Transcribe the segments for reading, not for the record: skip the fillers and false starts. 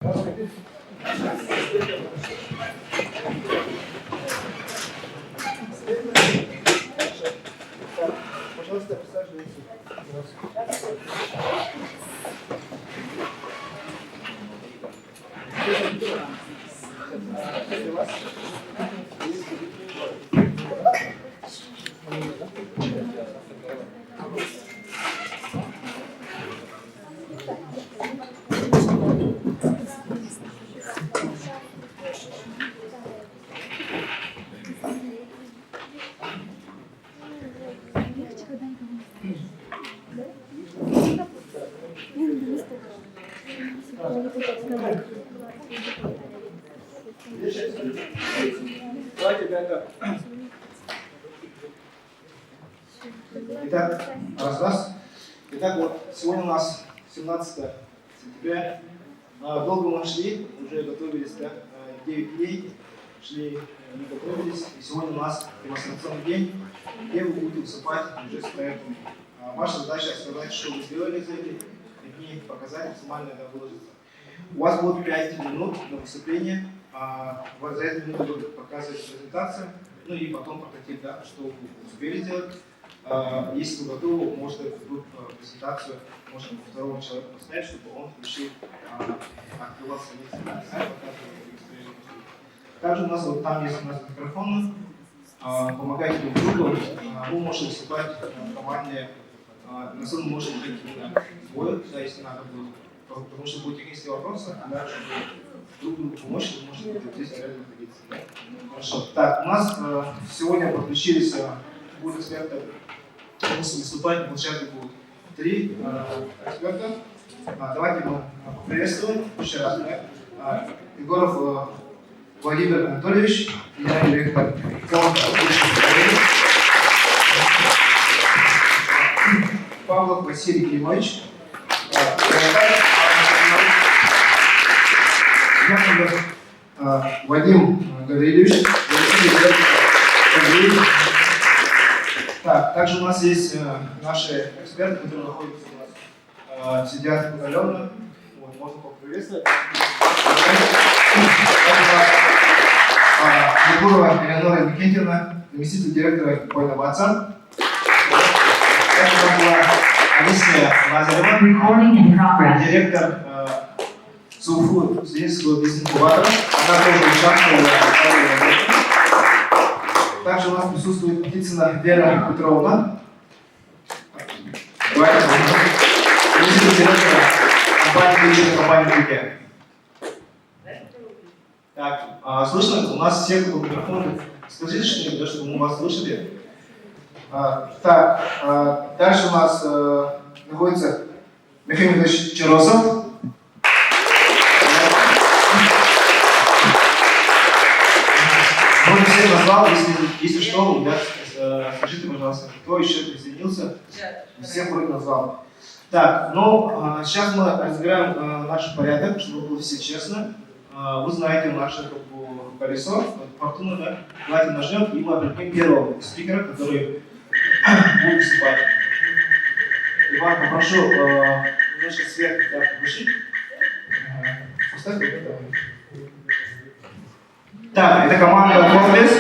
Пожалуйста, присаживайтесь. Давайте, ребята. Итак, раз. Итак, вот сегодня у нас 17 сентября. Долго мы шли, уже готовились, да, 9 дней. Шли, не готовились. И сегодня у нас демонстрационный день, где вы будете выступать уже с проектом. Ваша задача сказать, что вы сделали за эти дни, показать максимально это выложиться. У вас будет 5 минут на выступление. За эту минуту будут показывать презентацию, ну и потом прототип, да, что вы успели сделать. Если вы готовы, можете эту презентацию можно второго человека поставить, чтобы он решил открывал страницы. Также у нас вот там есть у нас микрофон, помогайте друг другу, вы можете выступать в команде, на самом деле может быть двое, да, если надо будет, потому что будут технические вопросы, да, чтобы друг другу помочь, вы можете здесь реально находиться. Да? Хорошо. Так, у нас сегодня подключились, будут эксперты, musím выступать, площадке будут 3 эксперта. Давайте мы поприветствуем еще раз. Егоров Владимир Анатольевич, генеральный директор фонда Павлов Василий Климович, Вадим Гаврилович, Так, также у нас есть наши эксперты, которые находятся у нас, сидят удаленно. Вот, можно поприветствовать. Егорова Элеонора Никитина, заместитель директора по инновациям. Также у нас была Алисия Лазарева, директор СУФУ, студенческого бизнес-инкубатора. Она тоже участвовала. Также у нас присутствует Птицына Вера Петровна. Давайте заместитель директора компании ДТ. Так, слышно? У нас все по микрофону. Скажите что-нибудь, чтобы мы вас слышали. Так, дальше у нас находится Михаил Ильич Черосов. Можно всех назвал, если что, да, скажите, пожалуйста, кто еще присоединился. Всех вроде назвал. Так, ну, сейчас мы разбираем наш порядок, чтобы было все честно. Вы знаете наше колесо, фортуна, да? Давайте нажмем, и мы определим первого спикера, который будет выступать. Иван, попрошу немножко свет включить. Поставь это. Так, это команда Forbes.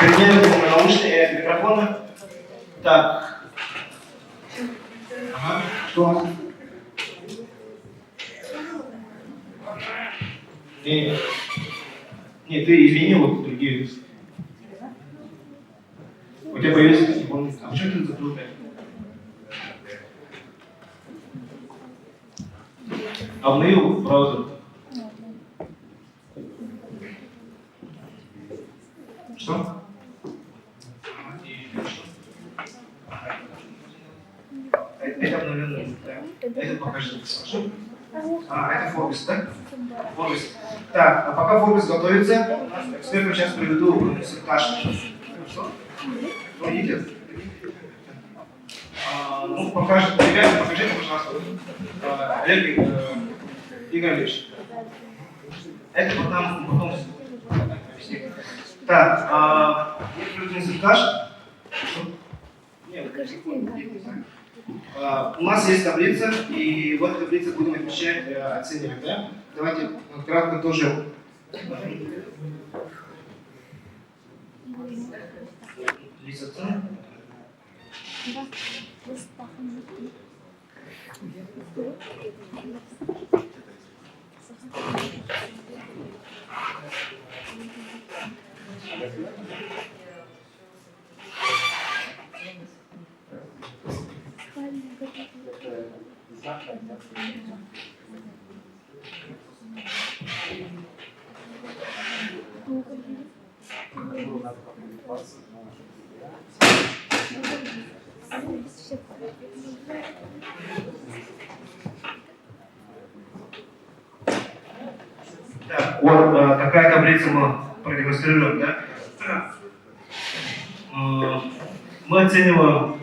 Переделываем наушники и микрофоны. Так. Ага. Что у нас? Нет, ты извини, вот другие. У тебя появился телефон. А почему ты закрыл? Обновил браузер. Что? Это обновленный. Это покажи. Это Forbes, да? Forbes. Так, а пока Forbes готовится, эксперты сейчас приведу инструктаж. Что? Кто едет? Ну, ребята, покажите, пожалуйста. Олег Игоревич. Это потом объясню. Так, есть инструктаж. Нет, У нас есть таблица, и в этой таблице будем отмечать, оценивать, да? Давайте кратко тоже. Так, вот такая таблица мы продемонстрируем, да? Мы оцениваем,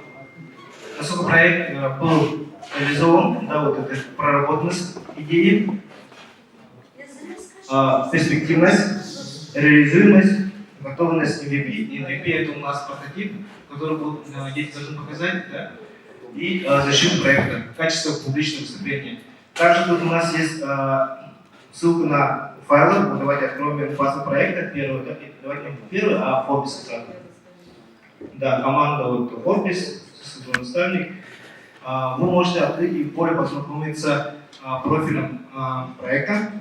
насколько проект был реализован, да, вот эта проработанность идеи, перспективность, реализуемость, готовность MVP. MVP это у нас прототип, который дети должны показать, да? И защиту проекта, качество публичного выступления. Также тут у нас есть ссылка на файлы. Вот давайте откроем базу проекта. Первый, да? Давайте не первый, а Forbes сразу. Да, команда вот Forbes, наставник. Вы можете открыть и в поле познакомиться профилем проекта.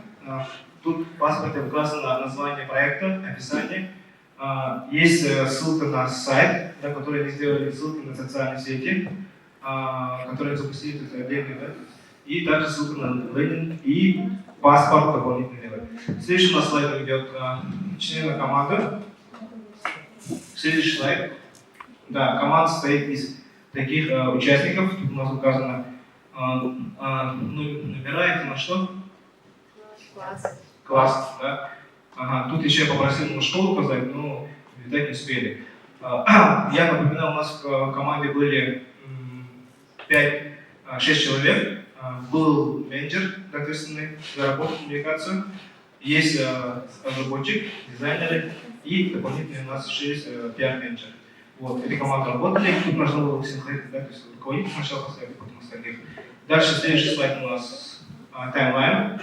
Тут в паспорте указано название проекта, описание. Есть ссылка на сайт, да, который они сделали, ссылки на социальные сети, которые запустили отдельно, да? И также ссылка на лендинг и паспорт дополнительный. Следующий у нас слайд идет члены команды. Следующий слайд. Да, команда состоит из таких участников. Тут у нас указано номера, это на что? Класс. Класс, да? Ага, тут еще я попросил школу указать, но, видать, не успели. Я напоминаю, у нас в команде были 5-6 человек. Был менеджер, ответственный за работу, коммуникацию. Есть разработчик, дизайнеры и дополнительно у нас еще есть пиар-менеджер. Вот, эти команды работали, тут нужно было всем ходить, да, то есть руководитель сначала поставить, потом остальных. Дальше следующий слайд у нас таймлайн.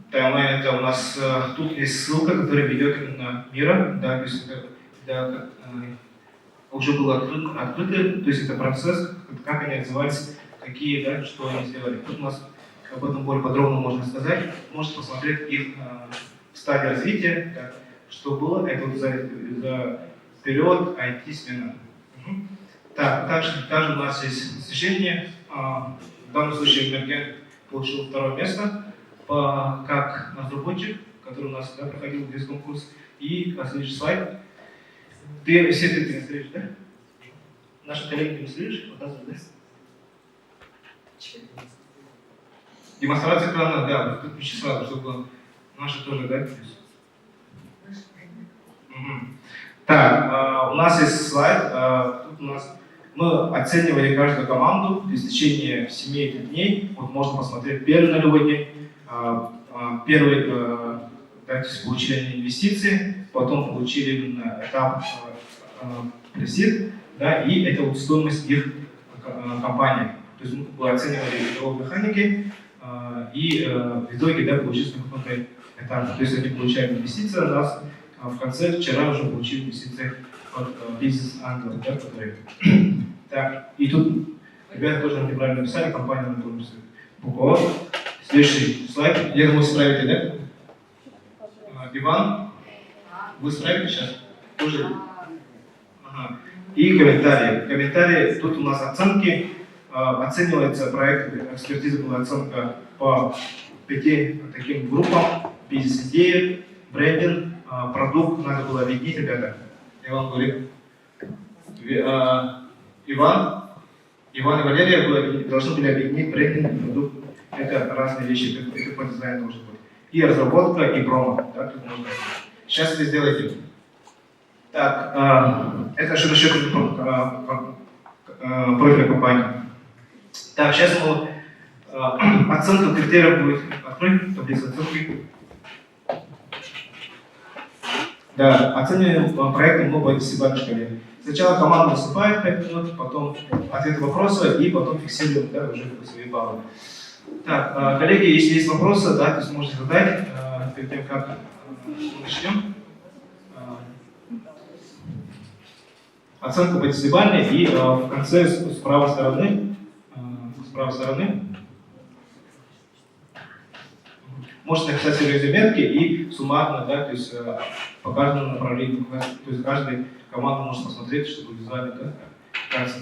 Таймлайн это у нас, тут есть ссылка, которая ведет именно мира, да, то есть это уже было открыто, то есть это процесс, как они отзывались, какие, да, что они сделали. Тут у нас об этом более подробно можно сказать, можете посмотреть их стадии развития, да, что было, это вот за период IT-смена. Так, также у нас есть достижение. В данном случае Мерген получил 2-е место как разработчик, который у нас, да, проходил весь конкурс. И следующий слайд. Ты все ты демонстрируешь, да? Наши коллеги демонстрируешь? Показывают, да? Демонстрация экрана, да, тут вычисла, чтобы наши тоже, да? Так, у нас есть слайд. Тут у нас мы оценивали каждую команду в течение 7 дней. Вот можно посмотреть первый нулевой день, первый, да, получили инвестиции, потом получили этап пресид, да, и это вот стоимость их компании. То есть мы оценивали его механики, и в итоге, да, получился какой-то этап. То есть они получают инвестиции у нас. В конце вчера уже получили инвестиции от бизнес-ангелов, да, которые. Так, и тут ребята тоже неправильно написали, компания на том писали. Буква. Следующий слайд. Я думаю, справите, да? Иван, вы справите сейчас? Тоже. Ага. И комментарии. Комментарии, тут у нас оценки. Оценивается проект, экспертиза была оценка по 5 таким группам. Бизнес-идея, брендинг, продукт надо было объединить, ребята. Я вам говорю. Иван и Валерия должны были объединить брендинг и продукт. Это разные вещи, это по дизайну должен быть. И разработка, и промо. Да, тут можно. Сейчас вы сделаете. Так, это же насчет профиля компании. Так, сейчас мы оценка критериев будет. Открой таблицу оценки. Да, оцениваем проекты мы по 10-бальной шкале. Сначала команда выступает 5 минут, потом ответы вопросы и потом фиксируем, да, уже свои баллы. Так, коллеги, если есть вопросы, да, то есть можете задать перед тем, как мы начнем. Оценка по 10-бальной и в конце с правой стороны, можете написать свои резюметки и суммарно, да, то есть по каждому направлению, то есть каждая команда может посмотреть, чтобы визуально, да, кажется.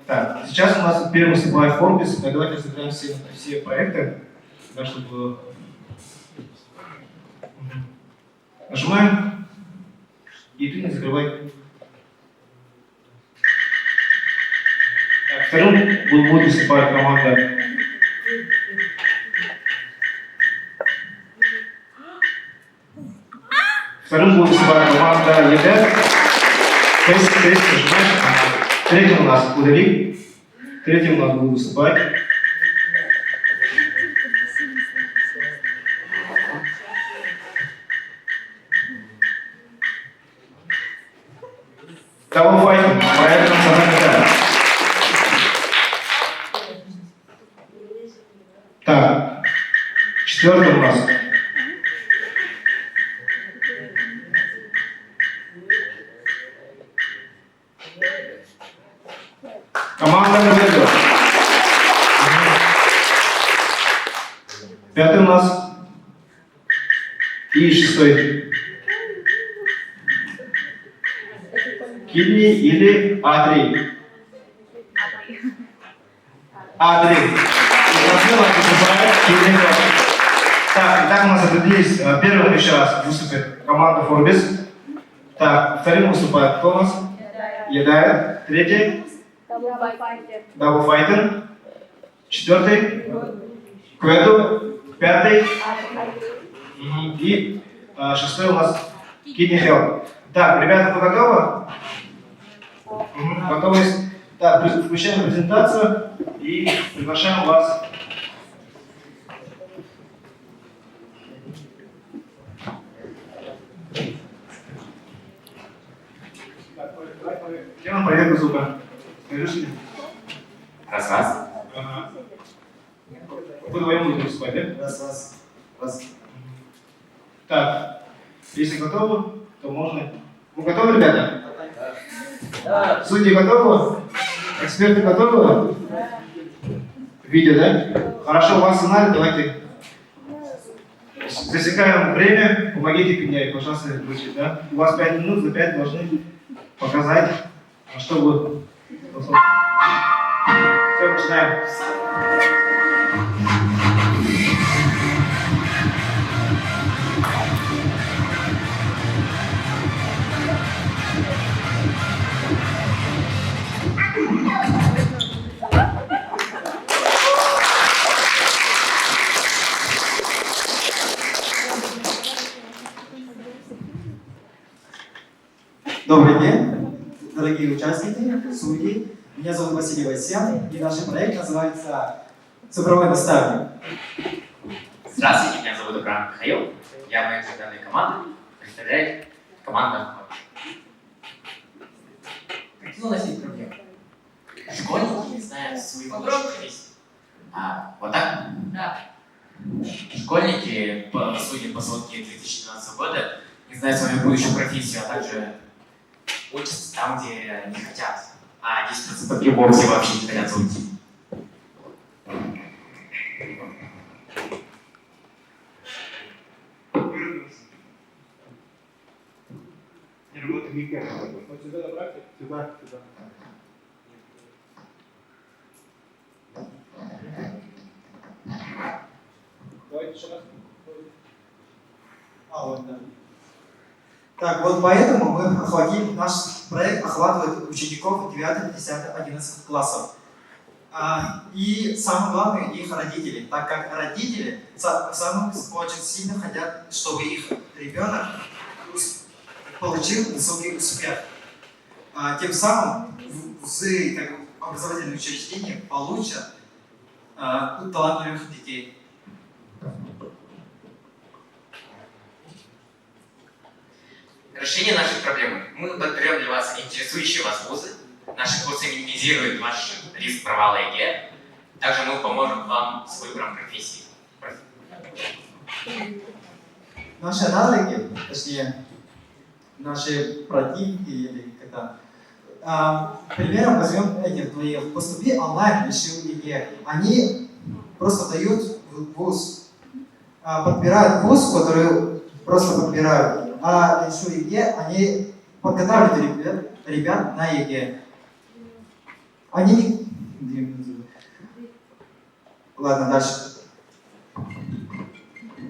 Так, сейчас у нас первый выступает Forbes. Давайте собираем все проекты, да, чтобы нажимаем и ты не закрывай. Так, вторым будет выступать команда. Вторым будет выступать команда ЕД. Тест, нажимаешь. Третьим у нас удали. Третьим у нас будет выступать. Double fighting, проект национальный. Так, четвертый у нас. Команда Медведев. Пятый у нас. И шестой. Кидни или А3? А3. Так, итак, у нас определились. Первым еще раз выступит команда Forbes. Так, вторым выступает кто у нас? Едай. Третий? Double Fighter. Четвертый? Кведу. Пятый? И шестой у нас Kidney Health. Так, ребята, вы готовы? Готовы? Так, включаем презентацию и приглашаем вас. Делаем проверку звука. Скажи. Раз. Ага. Вы вдвоем будете выступать, да? Раз. Так, если готовы, то можно. Вы готовы, ребята? Да. Судьи готовы? Эксперты готовы? Видео, да? Хорошо, у вас сценарий, давайте. Засекаем время, помогите меня, пожалуйста, включить, да? У вас 5 минут, за 5 должны показать, чтобы... Все, начинаем. Добрый день, дорогие участники, судьи. Меня зовут Василий Васян, и наш проект называется «Цифровой наставник». Здравствуйте, меня зовут Абрам Михаил. Я менеджер данной команды. Представляет команда. Какие у нас есть проблемы? Школьники не знают своего профессии. Вот так? Да. Школьники, судя по сводке 2012 года, не знают свою будущую профессию, а также учатся там, где не хотят. А 10% и вовсе вообще не хотят уйти. Не работает никак. Вот сюда направьте. Сюда. Давайте еще раз. Вот, да. Так, вот поэтому мы наш проект охватывает учеников 9, 10, 11 классов. И самое главное, их родители, так как родители очень сильно хотят, чтобы их ребенок получил высокий успех. Тем самым вузы, как образовательные учреждения, получат талантливых детей. решение нашей проблемы. Мы подберем для вас интересующие вас вузы. Наши курсы минимизируют ваш риск провала ЕГЭ. Также мы поможем вам с выбором профессии. Наши аналоги, точнее, наши противники или когда. Примером возьмем этих двоих. Поступи онлайн, решил ЕГЭ. Они просто дают вуз, подбирают вуз, который просто подбирают. А решил ЕГЭ, они подготавливают ребят на ЕГЭ. Они не... Ладно, дальше.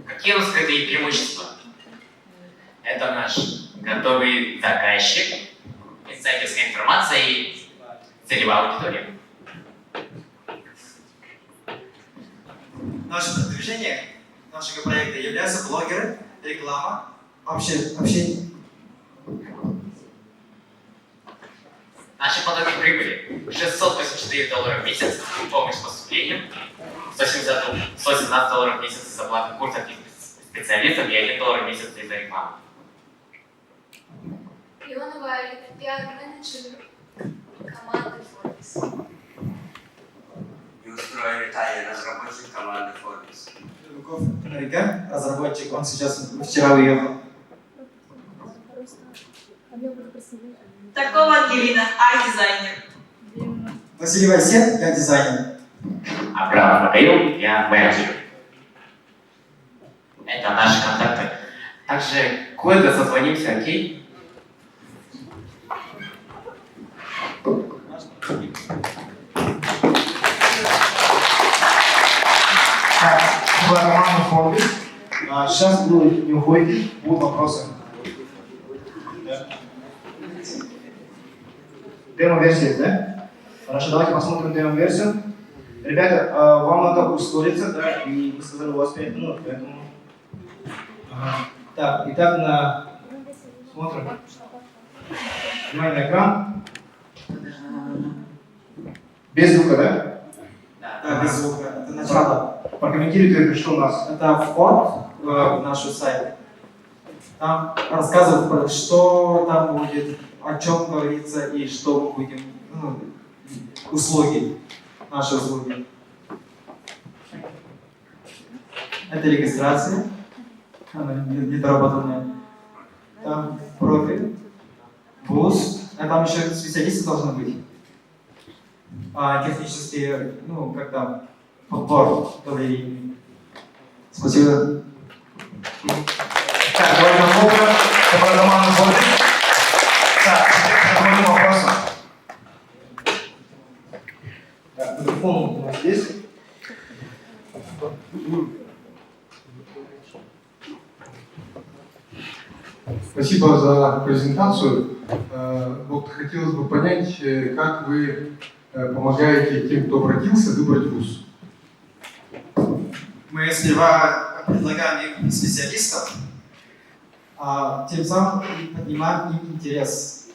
Какие у нас скрытые преимущества? Это наш готовый заказчик, инсайдерская информация и целевая аудитория. Наше продвижение нашего проекта являются блогеры, реклама, общение. Наши потоки прибыли $684 в месяц, помощь с поступлением, $117 в месяц за оплату курсов специалистов и $1 в месяц за рекламу. Ионова пиар-менеджер команды Forbes. И устроили Таня, разработчик команды Forbes. Рыбаков Нарика, разработчик, он сейчас вчера уехал. Такова Ангелина, арт-дизайнер. Василий Вайсен, я дизайнер. Абрамов Михаил, я менеджер. Это наши контакты. Также кое-то созвонимся, окей? Так, была команда Forbes. Сейчас будут не уходите, будут вопросы. Да. Демо-версия, да? Хорошо, давайте посмотрим демо-версию. Ребята, вам надо ускориться, да? И вы сказали, у вас 5 минут, поэтому... Ага. Так, итак, смотрим. Внимание на экран. Без звука, да? Да, без звука. Это начало. Прокомментируйте, что у нас. Это вход в наш сайт. Там рассказывают, что там будет, о чем говорится и что мы будем, услуги, наши услуги. Это регистрация, она недоработанная. Там профиль, вуз, а там еще специалисты должны быть. Технические, как там, подбор доверий. Спасибо. Так, давайте попробуем. Это была команда Forbes. Так, теперь к вопросу. Так, микрофон у нас здесь. Спасибо за презентацию. Вот хотелось бы понять, как вы помогаете тем, кто обратился, выбрать вуз. Мы сперва предлагаем им специалистов, тем самым поднимаем им интерес.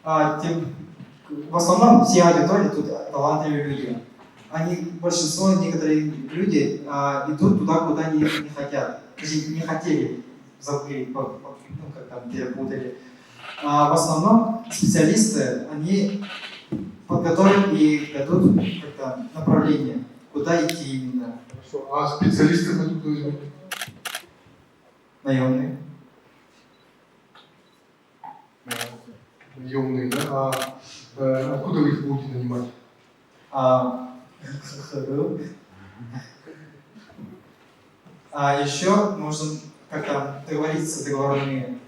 В основном все аудитории тут талантливые люди. Большинство, некоторые люди идут туда, куда не хотят. Точнее, не хотели, забыли, как там перепутали. В основном специалисты, они подготовят и дадут направление, куда идти именно. Хорошо. А специалисты откуда возьмете? Наемные. Наемные, да? Откуда вы их будете нанимать? Еще можно как-то договориться договорные.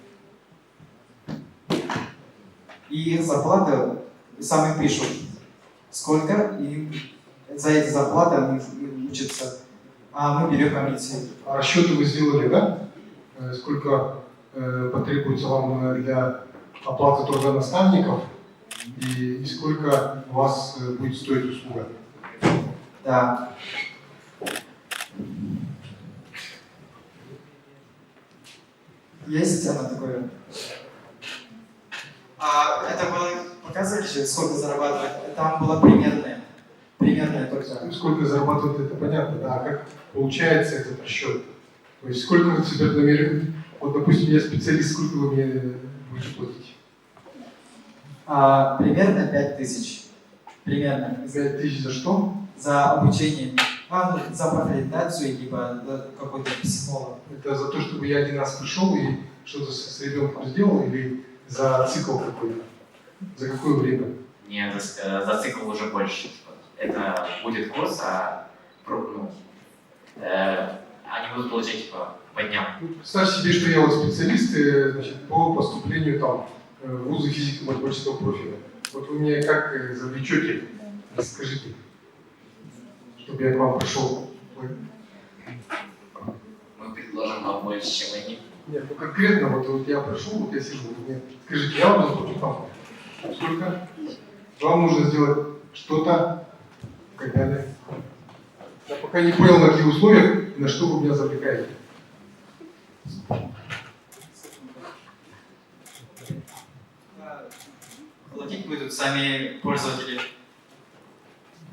И их зарплаты сами пишут, сколько им за эти зарплаты они учатся. Мы берем комиссию. А расчеты вы сделали, да? Сколько потребуется вам для оплаты труда наставников и сколько у вас будет стоить услуга? Да. Есть она такое? Это было, показывали же, сколько зарабатывать? Там было примерное только. Сколько зарабатывает, это понятно, да. А как получается этот расчет? То есть сколько вы себе намерены? Вот, допустим, я специалист, сколько вы мне будете платить? Примерно 5000. Примерно. 5000 за что? За обучение. За профориентацию, либо какой-то психолог. Это за то, чтобы я один раз пришел и что-то с ребенком сделал, или за цикл какой-то? За какое время? Нет, за цикл уже больше. Это будет курс, они будут получать типа по дням. Представь себе, что я вот специалист значит, по поступлению там, в вузы физико-математического профиля. Вот вы мне как завлечете, скажите, чтобы я к вам пришел. Мы предложим вам больше, чем они. Нет, ну конкретно, вот я пришел, вот я сижу, вот мне скажите, я вам заплачу там. Сколько? Вам нужно сделать что-то, и так далее. Я пока не понял, на каких условиях и на что вы меня завлекаете. Платить будут сами пользователи.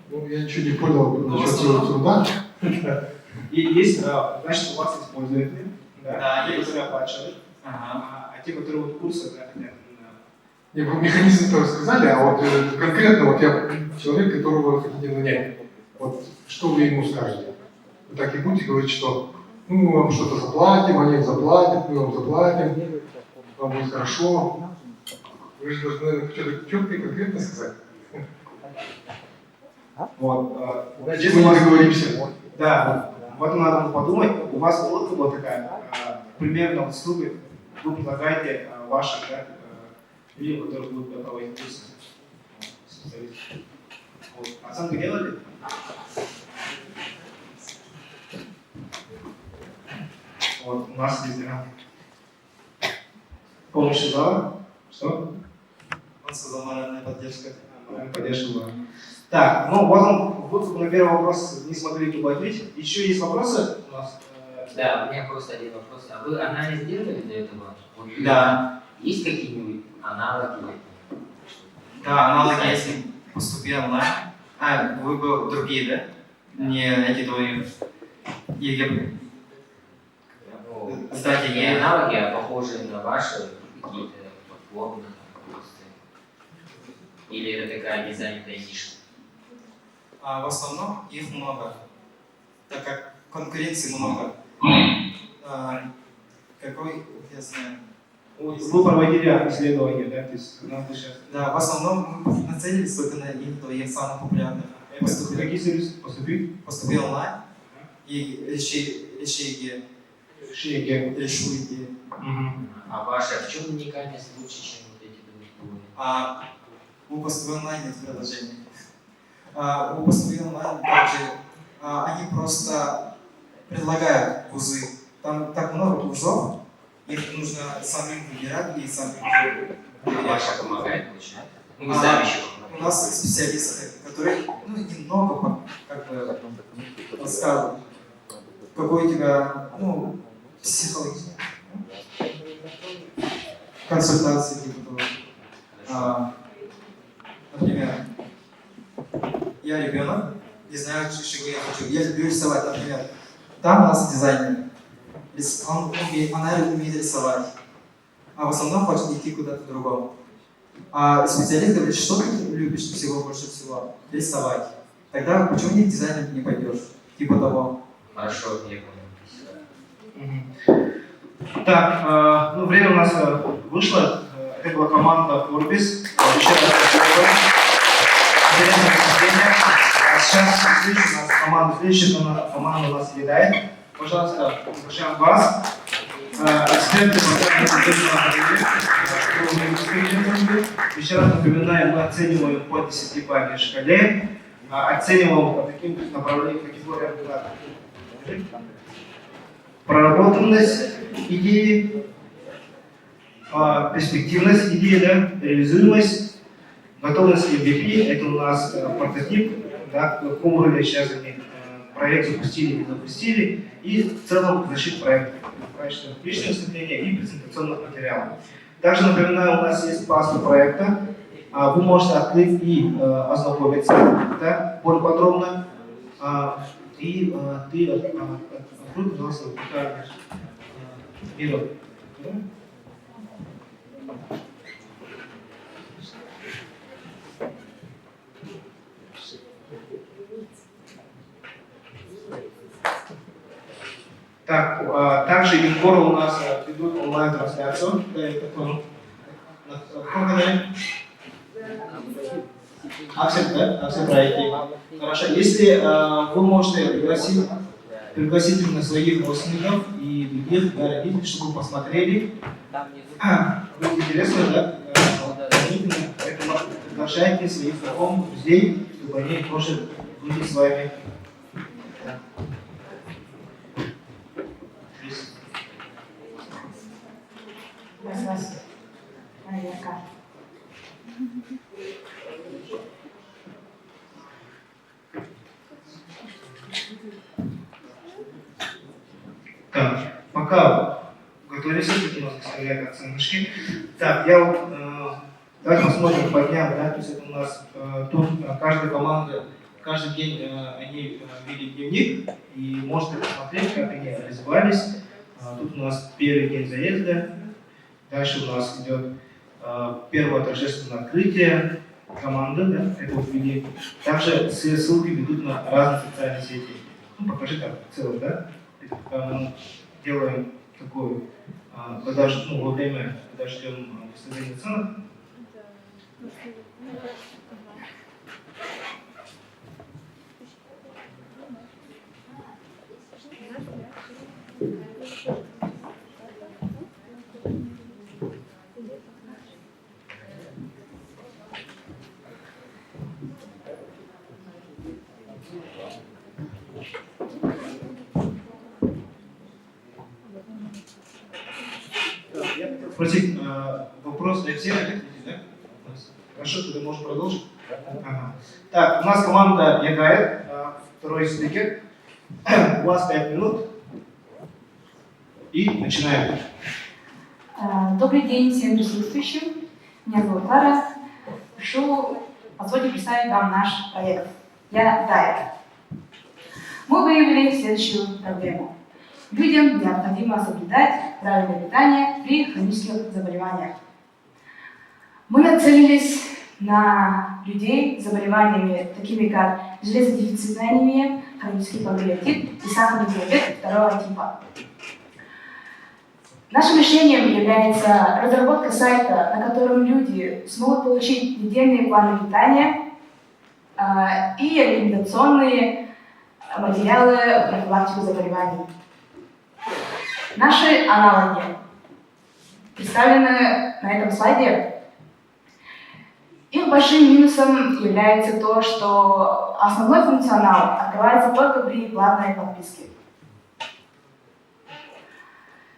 Ну, я ничего не понял насчет своего труда. И есть, значит, у вас есть пользователи, Да, те, есть. которые оплачивают, Ага. а те, которые вот курсы, Не, вы механизм тоже сказали, а вот конкретно вот я человек, которого вы хотите нанять. Вот что вы ему скажете? Вы так и будете говорить, что ну, мы вам что-то заплатим, они заплатят, мы вам заплатим, вам будет хорошо. Вы же должны, наверное, что-то четко и конкретно сказать. вот, Иначе мы не договоримся. да, вот надо подумать, у вас лодка была такая, примерно вот сколько вы предлагаете ваших, да, людей, которые будут проводить курсы, специалистов. Вот. Оценку делали? Вот, у нас есть, да, помощь зала, что? Он сказал, моральная поддержка. Поддержка была. Так, ну вот он, вы на первый вопрос не смогли как бы ответить. Еще есть вопросы у нас? Да, у меня просто один вопрос. А вы анализ делали для этого? Вот, Да. Есть какие-нибудь аналоги? Да, аналоги, если поступил онлайн. Вы бы другие, да? Не эти двое. ЕГЭ. Ну, Кстати, не аналоги, а похожие на ваши какие-то платформы, курсы. Или это такая незанятая ниша? В основном их много, так как конкуренции много. Какой, я знаю. Вы проводили исследования, да? То есть, сейчас... Да, в основном мы нацелились только на их самых популярных. Какие сервисы поступили? Поступил онлайн и решу ЕГЭ. Решу ЕГЭ. А ваша в чем уникальность лучше, чем вот эти другие? У поступил онлайн нет приложения. У поступил онлайн также они просто предлагают вузы. Там так много вузов, их нужно самим выбирать и самим Ваша помогает лучше? Ну, не знаю еще. У нас есть специалисты, которые немного как бы подсказывают, какой у тебя психология, консультации типа того. Например, я ребенок, не знаю, чего я хочу. Я люблю рисовать, например. Там у нас дизайнер. Она умеет рисовать. А в основном хочет идти куда-то другому. А специалист говорит, что ты любишь всего больше всего? Рисовать. Тогда почему не дизайнером не пойдешь? Типа того. Хорошо, я понял. Так, время у нас вышло. Это была команда Orbis. Еще раз спасибо. Интересное выступление. Сейчас следующая команда у нас Едай. Пожалуйста, приглашаем вас. Эксперты еще раз напоминаю, мы оцениваем по 10-бальной шкале. Оцениваем по таким направлениям, категориям, как проработанность идеи, перспективность идеи, да, реализуемость, готовность MVP, это у нас прототип, да, в каком уровне сейчас они проект запустили, не запустили, и в целом защита проекта, качество личного выступления и презентационных материалов. Также напоминаю, у нас есть паспорт проекта, вы можете открыть и ознакомиться, да, более подробно. И ты открой, пожалуйста, вперед. Так, также Юнгора у нас ведут онлайн-трансляцию. Да, я так понял. На каком канале? Аксель, да? Аксель проекте. Хорошо. Если вы можете пригласить именно своих родственников и других родителей, чтобы посмотрели. Будет интересно, да? Поэтому приглашайте своих знакомых, друзей, чтобы они тоже были с вами. Так, пока готовились, у нас составляет оценочки. Так, я вот, давайте посмотрим по дням, да, то есть это у нас тут каждая команда, каждый день они вели дневник, и можете посмотреть, как они развивались. Тут у нас первый день заезда, дальше у нас идет первое торжественное открытие команды, да, это вот ввели. Также все ссылки ведут на разные социальные сети. Ну, покажи так, в целом, да? Мы делаем такую, когда, ну, во время, когда ждем выставления ценок. Я хотел спросить вопрос для всех, да? Хорошо, ты можешь продолжить? Ага. Так, у нас команда Ягает, второй спикер. У вас 5 минут. И начинаем. Добрый день всем присутствующим. Меня зовут Лара. Позвольте представить вам наш проект. Я Diet. Мы выявили следующую проблему. Людям необходимо соблюдать правильное питание при хронических заболеваниях. Мы нацелились на людей с заболеваниями, такими как железодефицитная анемия, хронический панкреатит и сахарный диабет второго типа. Нашим решением является разработка сайта, на котором люди смогут получить недельные планы питания и рекомендационные материалы в профилактику заболеваний. Наши аналоги представлены на этом слайде. Их большим минусом является то, что основной функционал открывается только при платной подписке.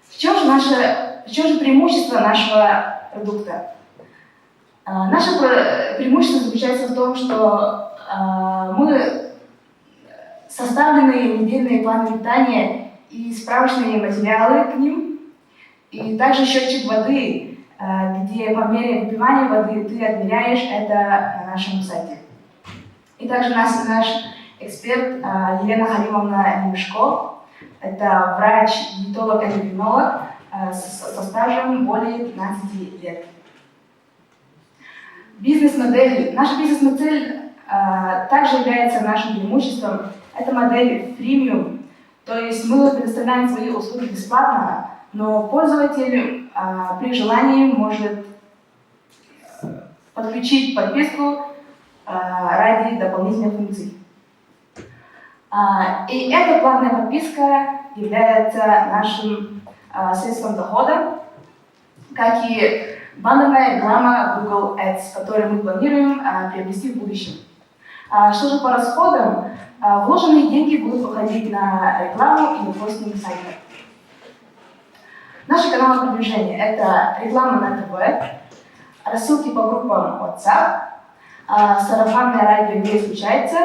В чем же преимущество нашего продукта? Наше преимущество заключается в том, что мы составленные недельные планы питания и справочные материалы к ним, и также счетчик воды, где по мере выпивания воды ты отмеряешь это на нашем сайте. И также наш эксперт Елена Халимовна Немешко, это врач-диетолог-эндокринолог со стажем более 15 лет. Наша бизнес-модель также является нашим преимуществом. Это модель фримиум. То есть мы предоставляем свои услуги бесплатно, но пользователь при желании может подключить подписку ради дополнительных функций. И эта платная подписка является нашим средством дохода, как и баннерная реклама Google Ads, которую мы планируем приобрести в будущем. Что же по расходам? Вложенные деньги будут уходить на рекламу и на хостинг сайта. Наши каналы продвижения – это реклама на ТВ, рассылки по группам WhatsApp, сарафанное радио не исключается,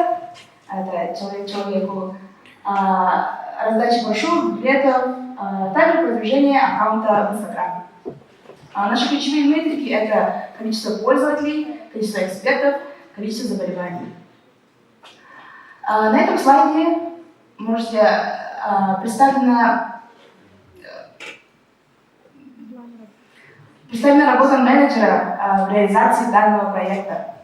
это человек человеку, раздача брошюр, билетов, также продвижение аккаунта в Instagram. Наши ключевые метрики – это количество пользователей, количество экспертов, количество заболеваний. На этом слайде представлена Представлена работа менеджера в реализации данного проекта.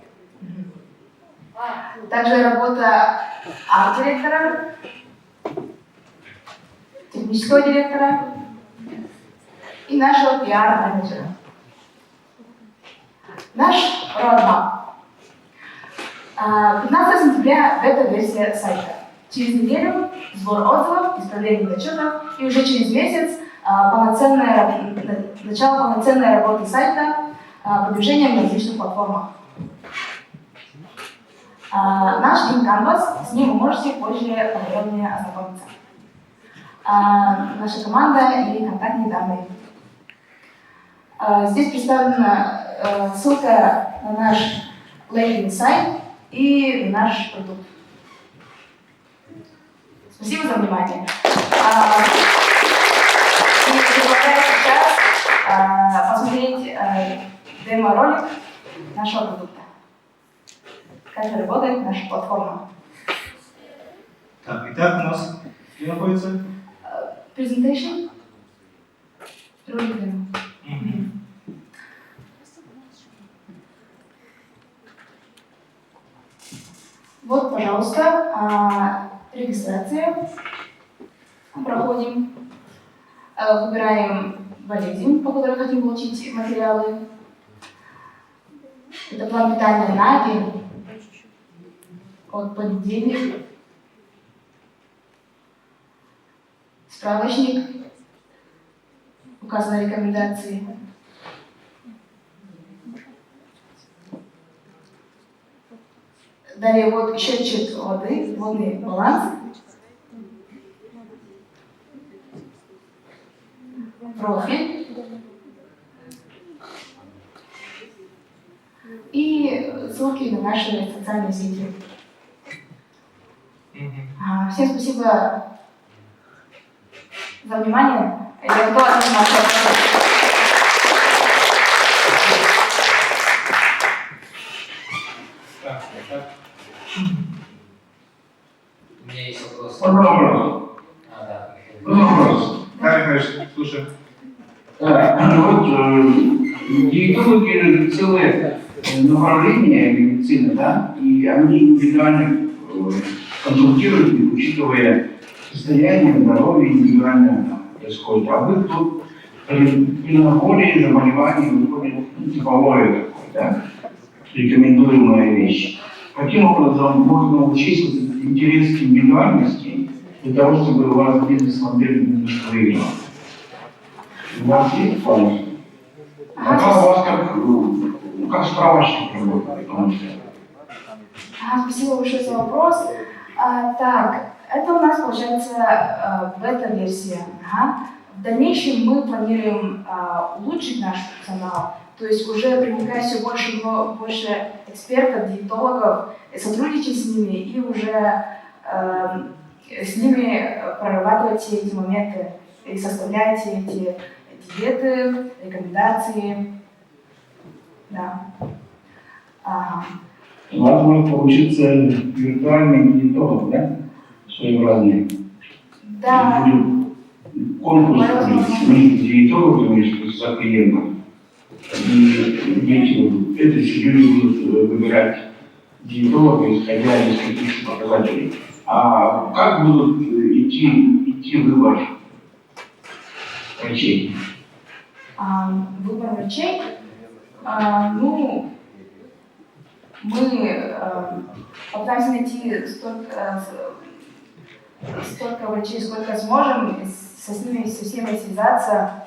Также работа арт-директора, технического директора и нашего пиар-менеджера. Наш roadmap. 15 сентября бета-версия сайта. Через неделю сбор отзывов, исправление отчетов и уже через месяц начало полноценной работы сайта, продвижение на различных платформах. Наш Lean Canvas, с ним вы можете позже подробнее ознакомиться. Наша команда и контактные данные. Здесь представлена ссылка на наш лендинг-сайт и наш продукт. Спасибо за внимание. И предлагаю сейчас посмотреть демо-ролик нашего продукта. Как работает наша платформа. Так, итак, у нас где находится? Presentation. Ролик демо. Вот, пожалуйста, регистрация. Проходим. Выбираем болезнь, по которой хотим получить материалы. Это план питания на день. От понедельник. Справочник. Указаны рекомендации. Далее вот счетчик воды, водный баланс. Профиль. И ссылки на наши социальные сети. Всем спасибо за внимание. Я готова ответить на ваши вопросы. У меня есть вопрос. Вопрос. Да. Вопрос. Да, Михаил, слушай. Вот диетологи это целое направление медицины, да, и они индивидуально консультируют, учитывая состояние здоровья индивидуально происходит. А вы тут при наборе заболеваний выходит типовое такое, да, рекомендуемая вещь. Каким образом можно учесть интерес к индивидуальности для того, чтобы у вас бизнес-модель немножко выиграла? У вас есть помощь? А как у вас как справочник работает? Спасибо большое за вопрос. Так, это у нас получается бета-версия. В дальнейшем мы планируем улучшить наш функционал, то есть уже привлекать все больше и больше экспертов, диетологов, сотрудничать с ними и уже с ними прорабатывать все эти моменты и составлять эти диеты, рекомендации. Да. У вас может получиться виртуальный диетолог, да? Своеобразный. Да. Будет конкурс между диетологами за клиентов. И эти люди будут выбирать диетолога, исходя из каких-то показателей. А как будут идти выбор врачей? Выбор врачей? Ну, мы попытаемся найти столько врачей, сколько сможем, со всеми связаться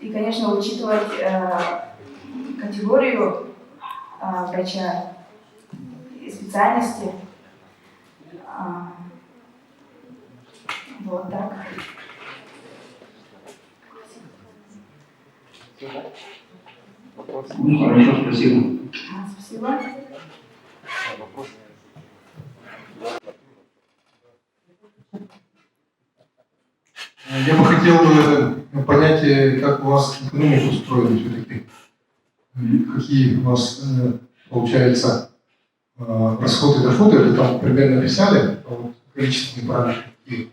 и, конечно, учитывать категорию врача и специальности. Вот так. Ну, хорошо, спасибо. Спасибо. Я бы хотел понять, как у вас экономика устроена все-таки. Какие у вас, получается, расходы и доходы, это там примерно писали, а вот количественные параметры какие?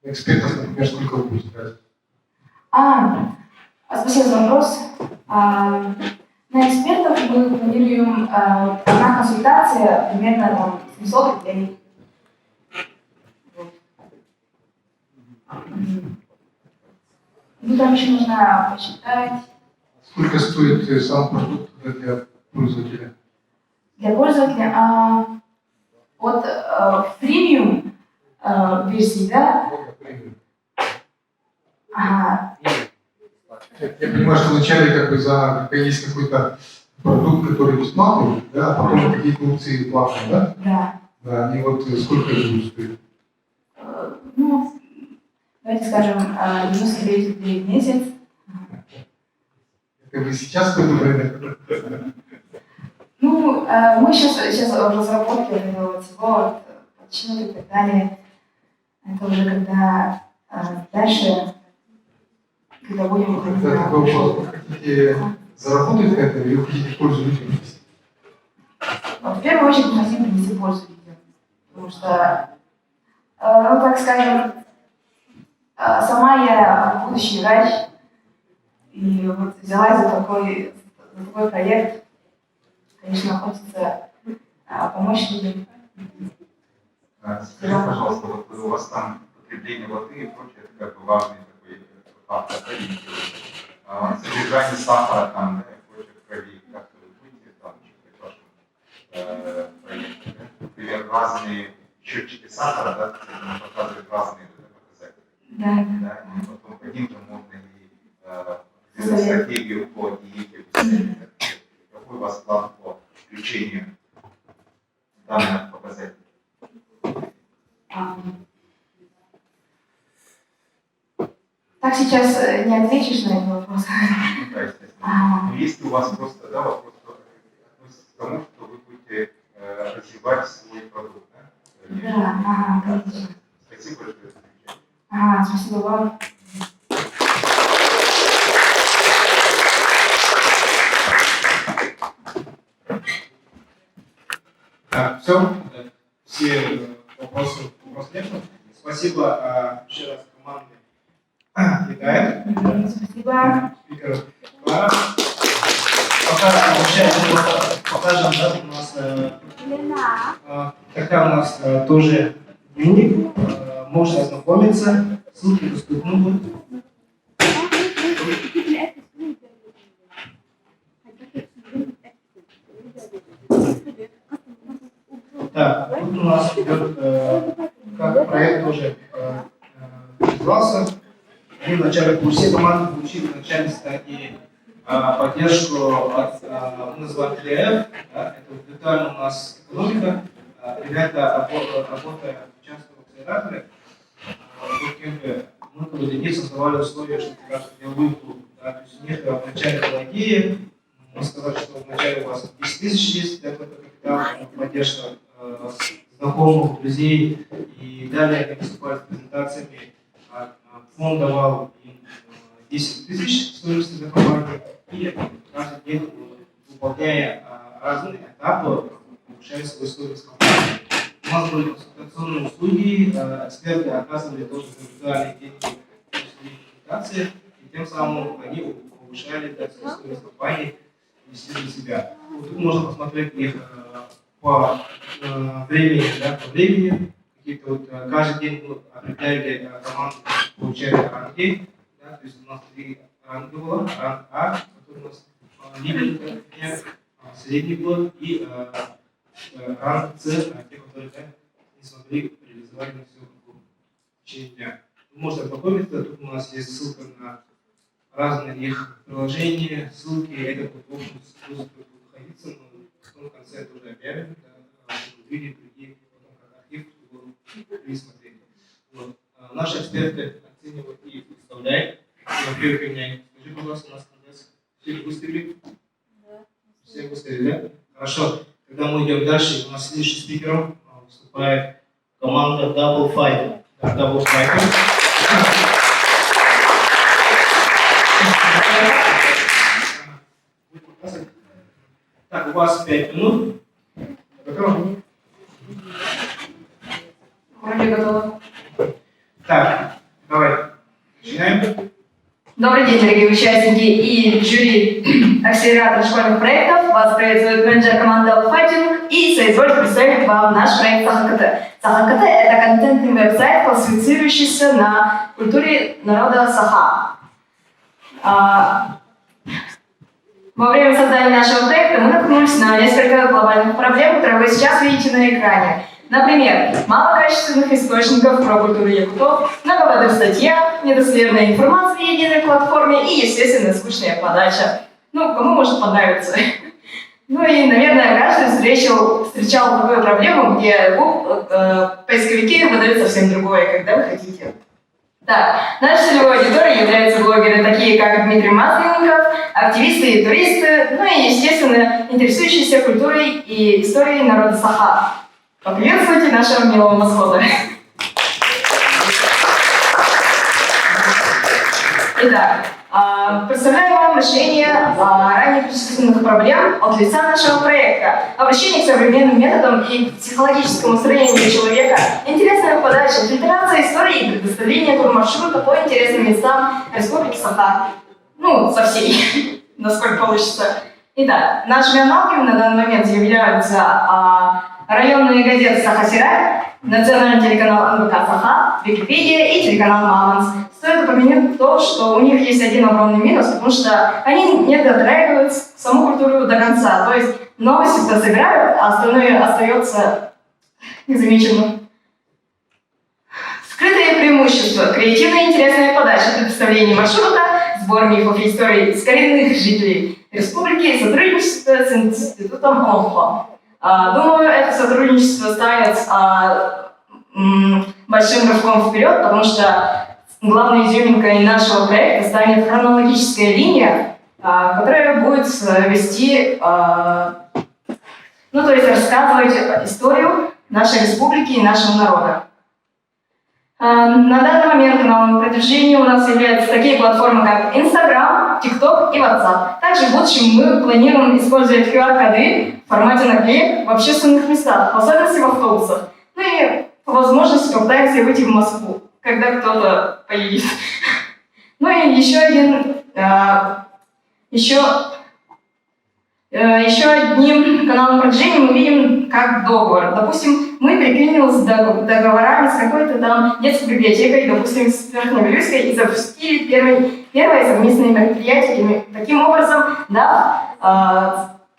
Экспертов, например, сколько вы будете брать? Спасибо за вопрос. На экспертов мы планируем одна консультация примерно там 700 рублей. Ну, там еще нужно посчитать. Сколько стоит сам продукт для пользователя? Для пользователя от премиум версии, да? Ага. Я понимаю, что вначале как бы есть какой-то продукт, который бесплатный, да, а потом какие-то опции платные, да? Да. Да, и вот сколько это будет стоить? Ну, давайте скажем, 99 рублей в месяц. Это вы сейчас какой-то рынок? Ну, мы сейчас в разработке этого всего, подсчет и так далее. Это уже когда дальше, когда будем уходить Это на... такой вопрос, вы хотите заработать на этом или вы хотите пользу людям принести? В первую очередь мы хотим принести пользу людям. Потому что, ну так скажем, сама я будущий врач, и вот взялась за такой проект. Конечно, хочется помочь людям. Скажите, пожалуйста, вот у вас там потребление воды и прочее, это как бы важный такой фактор, содержание сахара там, да, и прочее в крови, как вы будете там в вашем проекте, да? Например, разные счетчики сахара, да, кстати, показывают разные показатели. Да. И потом по ним же можно и стратегию по диете. Какой у вас план по включению данных показателей? Так сейчас не ответишь на этот вопрос. Да, естественно. Но если у вас просто вопрос относится к тому, что вы будете развивать свой продукт, да? Да, конечно. Спасибо большое. Спасибо вам. Так, все вопросы нет. Спасибо еще раз команде Гидает. Спасибо. Спикеру Клара. Покажем, да, у нас такая у нас тоже дневник. Можно ознакомиться. Ссылки доступны будут. Так, тут у нас идет, как проект тоже назывался. Мы вначале все команды получили в начальной стадии поддержку от, мы называем TLF, да, это виртуально у нас экономика. Ребята, работая в частном акселераторе, мы для них создавали условия, чтобы как деловую группу. Да, то есть у них вначале была идея, мы сказали, что вначале у вас 10 тысяч есть для капитала, поддержка знакомых, друзей, и далее они выступали с презентациями. Фонд давал им 10 тысяч стоимости за компанию, и каждый день, выполняя разные этапы, повышая свою стоимость компании. У нас были консультационные услуги, эксперты оказывали тоже индивидуальные деньги после презентации, и тем самым они повышали свою стоимость компании и инвестировали в себя. Вот тут можно посмотреть их по времени, да, по времени. Какие-то вот каждый день мы определяли команду, получали ранги, да, то есть у нас 3 ранга было, ранг А, который у нас лидер, средний был, и ранг С, те, которые не смогли реализовать на все в течение дня. Вы можете ознакомиться, тут у нас есть ссылка на разные их приложения, ссылки, это в общем будет находиться, но потом в конце тоже объявим, да, чтобы увидеть другие, потом как архив, чтобы пересмотреть. Вот. Наши эксперты оценивают и представляют. Во-первых, меня скажи, пожалуйста, у нас все выставили? Да. Все выставили, да? Хорошо. Когда мы идем дальше, у нас следующим спикером выступает команда Double Fighter. Да, Double Fighter. Так, у вас 5 минут. Готово? Вроде готово. Так, давай. Начинаем. Добрый день, дорогие участники и жюри акселератора школьных проектов. Вас приветствует менеджер команды Fighting и соизвольте представить вам наш проект САХА-КТ. САХА-КТ – это контентный веб-сайт, классифицирующийся на культуре народа Саха. Во время создания нашего проекта мы наткнулись на несколько глобальных проблем, которые вы сейчас видите на экране. Например, мало качественных источников про культуру якутов, много воды в статьях, недостоверная информация в единой платформе и, естественно, скучная подача. Ну, кому может понравиться? Ну и, наверное, каждый встречал такую проблему, где поисковики выдают совсем другое, когда вы хотите. Так, нашей целевой аудиторией являются блогеры, такие как Дмитрий Масленников, активисты и туристы, ну и, естественно, интересующиеся культурой и историей народа Саха. Поприветствуйте нашего милого маскота. Итак, представляю вам решение ранее перечисленных проблем от лица нашего проекта. Обращение к современным методам и психологическому строению человека, интересная подача, фильтрация истории и предоставление турмаршрута по интересным местам Республики Саха. Ну, со всей, насколько получится. Итак, нашими аналогами на данный момент являются районные газеты «Саха-Сирай», национальный телеканал НВК «Саха», Википедия и телеканал «Мамонс». Стоит упомянуть то, что у них есть один огромный минус, потому что они не дотрагивают саму культуру до конца. То есть новости-то собирают, а остальное остается незамеченным. Скрытые преимущества, креативная и интересная подача, предоставление маршрута, сбор мифов и историй с коренных жителей республики и сотрудничество с институтом ОМХО. Думаю, это сотрудничество станет большим рывком вперед, потому что главной изюминкой нашего проекта станет хронологическая линия, которая будет вести, ну то есть рассказывать историю нашей республики и нашего народа. На данный момент каналом продвижения у нас являются такие платформы, как Instagram, TikTok и WhatsApp. Также в будущем мы планируем использовать QR-коды в формате наклеек в общественных местах, в особенности в автобусах. Ну и по возможности попытаемся выйти в Москву, когда кто-то поедет. Ну и еще одним каналом продвижения мы видим как договор. Допустим, мы переклинились договорами с какой-то там детской библиотекой, допустим, с Верхневилюйской, и запустили первое совместное мероприятие. Таким образом, да,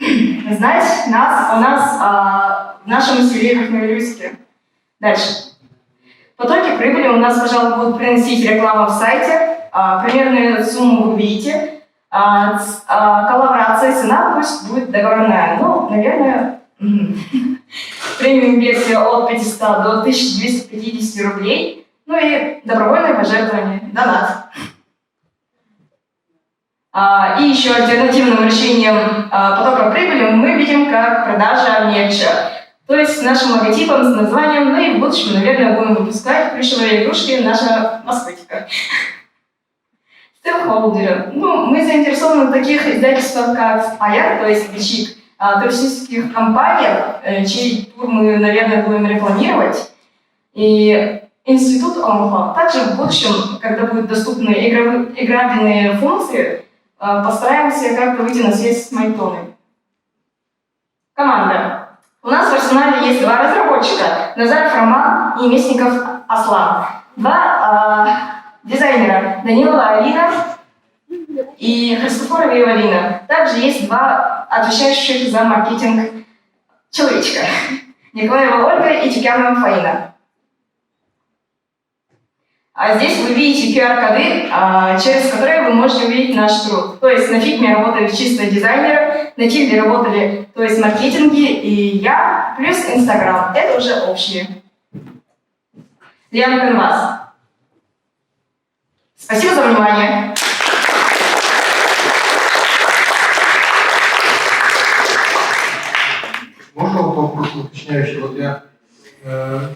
знать о нас, в нашем селе Верхневилюйске. Дальше. Потоки прибыли у нас, пожалуй, будут приносить рекламу в сайте. Примерную сумму вы видите. Коллаборация, цена пусть будет договорная. Ну, наверное, премиум-версия от 500 до 1250 рублей. Ну и добровольное пожертвование, донат. И еще альтернативным решением потока прибыли мы видим как продажа мерча. То есть с нашим логотипом, с названием, ну и в будущем, наверное, будем выпускать плюшевые игрушки нашего маскотика. Стейкхолдеры. Ну, мы заинтересованы в таких издательствах, как Спаяр, то есть Бичик, туристических компаниях, чей тур мы, наверное, будем рекламировать, и Институт ОМХО. Также в будущем, когда будут доступны играбельные функции, постараемся как-то выйти на связь с Майтоной. Команда. У нас в арсенале есть два разработчика, Назаров Роман и Местников Аслан. Два дизайнера, Данилова Алина и Христофорова Алина. Также есть два отвечающих за маркетинг человечка, Николаева Ольга и Тикянова Фаина. А здесь вы видите QR-коды, через которые вы можете увидеть наш труд. То есть на фигме работали чисто дизайнеры, на Тильде работали, то есть маркетинги и я, плюс Инстаграм. Это уже общие. Лиана Канвас. Спасибо за внимание. Можно вопрос уточняющий? Вот я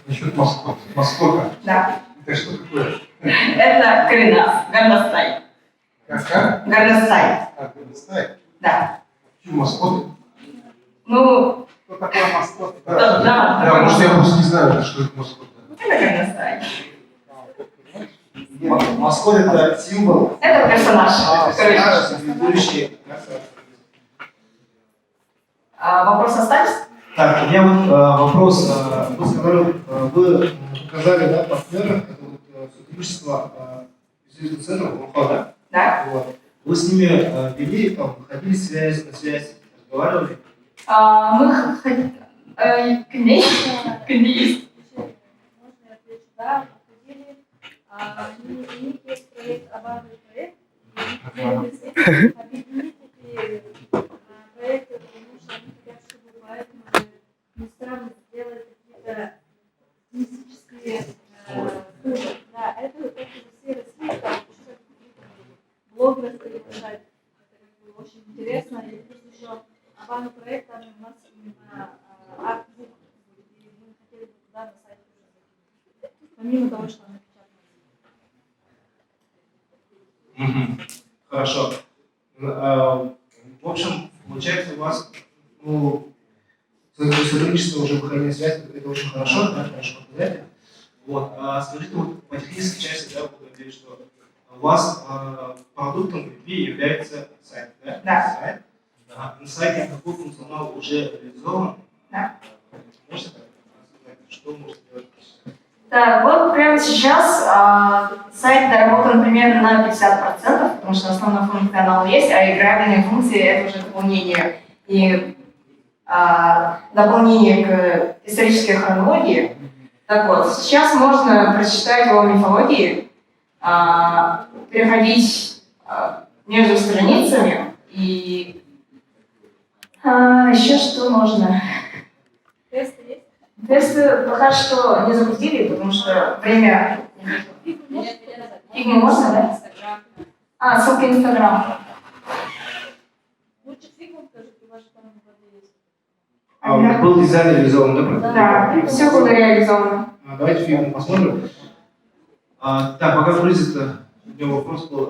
насчет маскота. Да. Это что такое? Это коренас, горностай. Как? Горностай. Горностай? Да. Почему маскоты? Ну, Что такое маскот? Да, может, я просто не знаю, что это маскот. это горностай. Маскот это символ. Это персонаж. Персонаж, будущий. Вопрос остались? Так, у меня вот вопрос. Вы сказали, вы указали, да, партнера, это вот сотрудничество исследовательского центра МХАТа. Да. Вот. Вы с ними вели, там, выходили связь, на связь, разговаривали? Мы ходили... Есть. Можно я отвечу? Да, выходили. У них есть проект, обратный проект. И они хотели объединить эти проекты, потому что они хотят, чтобы по этим местам сделать какие-то мистические туры. Да, это за всей России, там блогеры приглашать. Это как бы очень интересно. И плюс еще обратный проект, там у нас именно арт-бук. И мы хотели бы туда на сайте уже. Помимо того, что она печатается. Хорошо. В общем, получается, у вас сотрудничество уже выходили на связь, это очень хорошо, да, хорошо показатель. Вот. Скажите, вот по технической части, да, вы говорили, что у вас продуктом VP является сайт, да? Да. Сайт. На сайте какой функционал уже реализован? Да. Можете сказать, что можете делать? Так, вот прямо сейчас сайт доработан примерно на 50%, потому что основной функционал есть, а играбельные функции — это уже дополнение и дополнение к исторической хронологии. Так вот, сейчас можно прочитать о мифологии, переходить между страницами и еще что можно. Тесты есть? Тесты пока что не запустили, потому что время... Фигму можно, да? Ссылка в Инстаграм. Лучше фигму скажите, у вас же там есть. Был дизайн реализован, да? Да, все было реализовано. Давайте фигму посмотрим. Так, пока грузится, у меня вопрос был.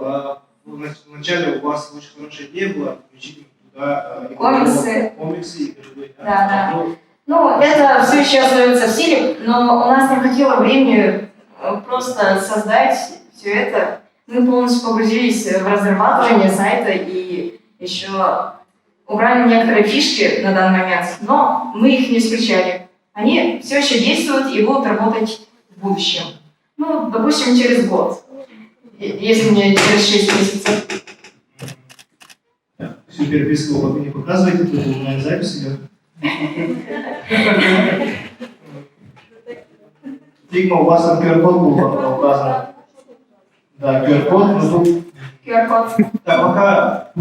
Вначале у вас очень хорошая идея была включить туда комиксы и игровые, да? Да. Ну, это все еще остается в силе, но у нас не хватило времени просто создать все это. Мы полностью погрузились в разрабатывание сайта и еще убрали некоторые фишки на данный момент, но мы их не исключали. Они все еще действуют и будут работать в будущем. Ну, допустим, через год, если не через 6 месяцев. Всю переписку вы не показываете, тут онлайн-запись идет. Фигма, у вас там QR-код был указан. Да, QR-код, но тут... QR-код. Да, пока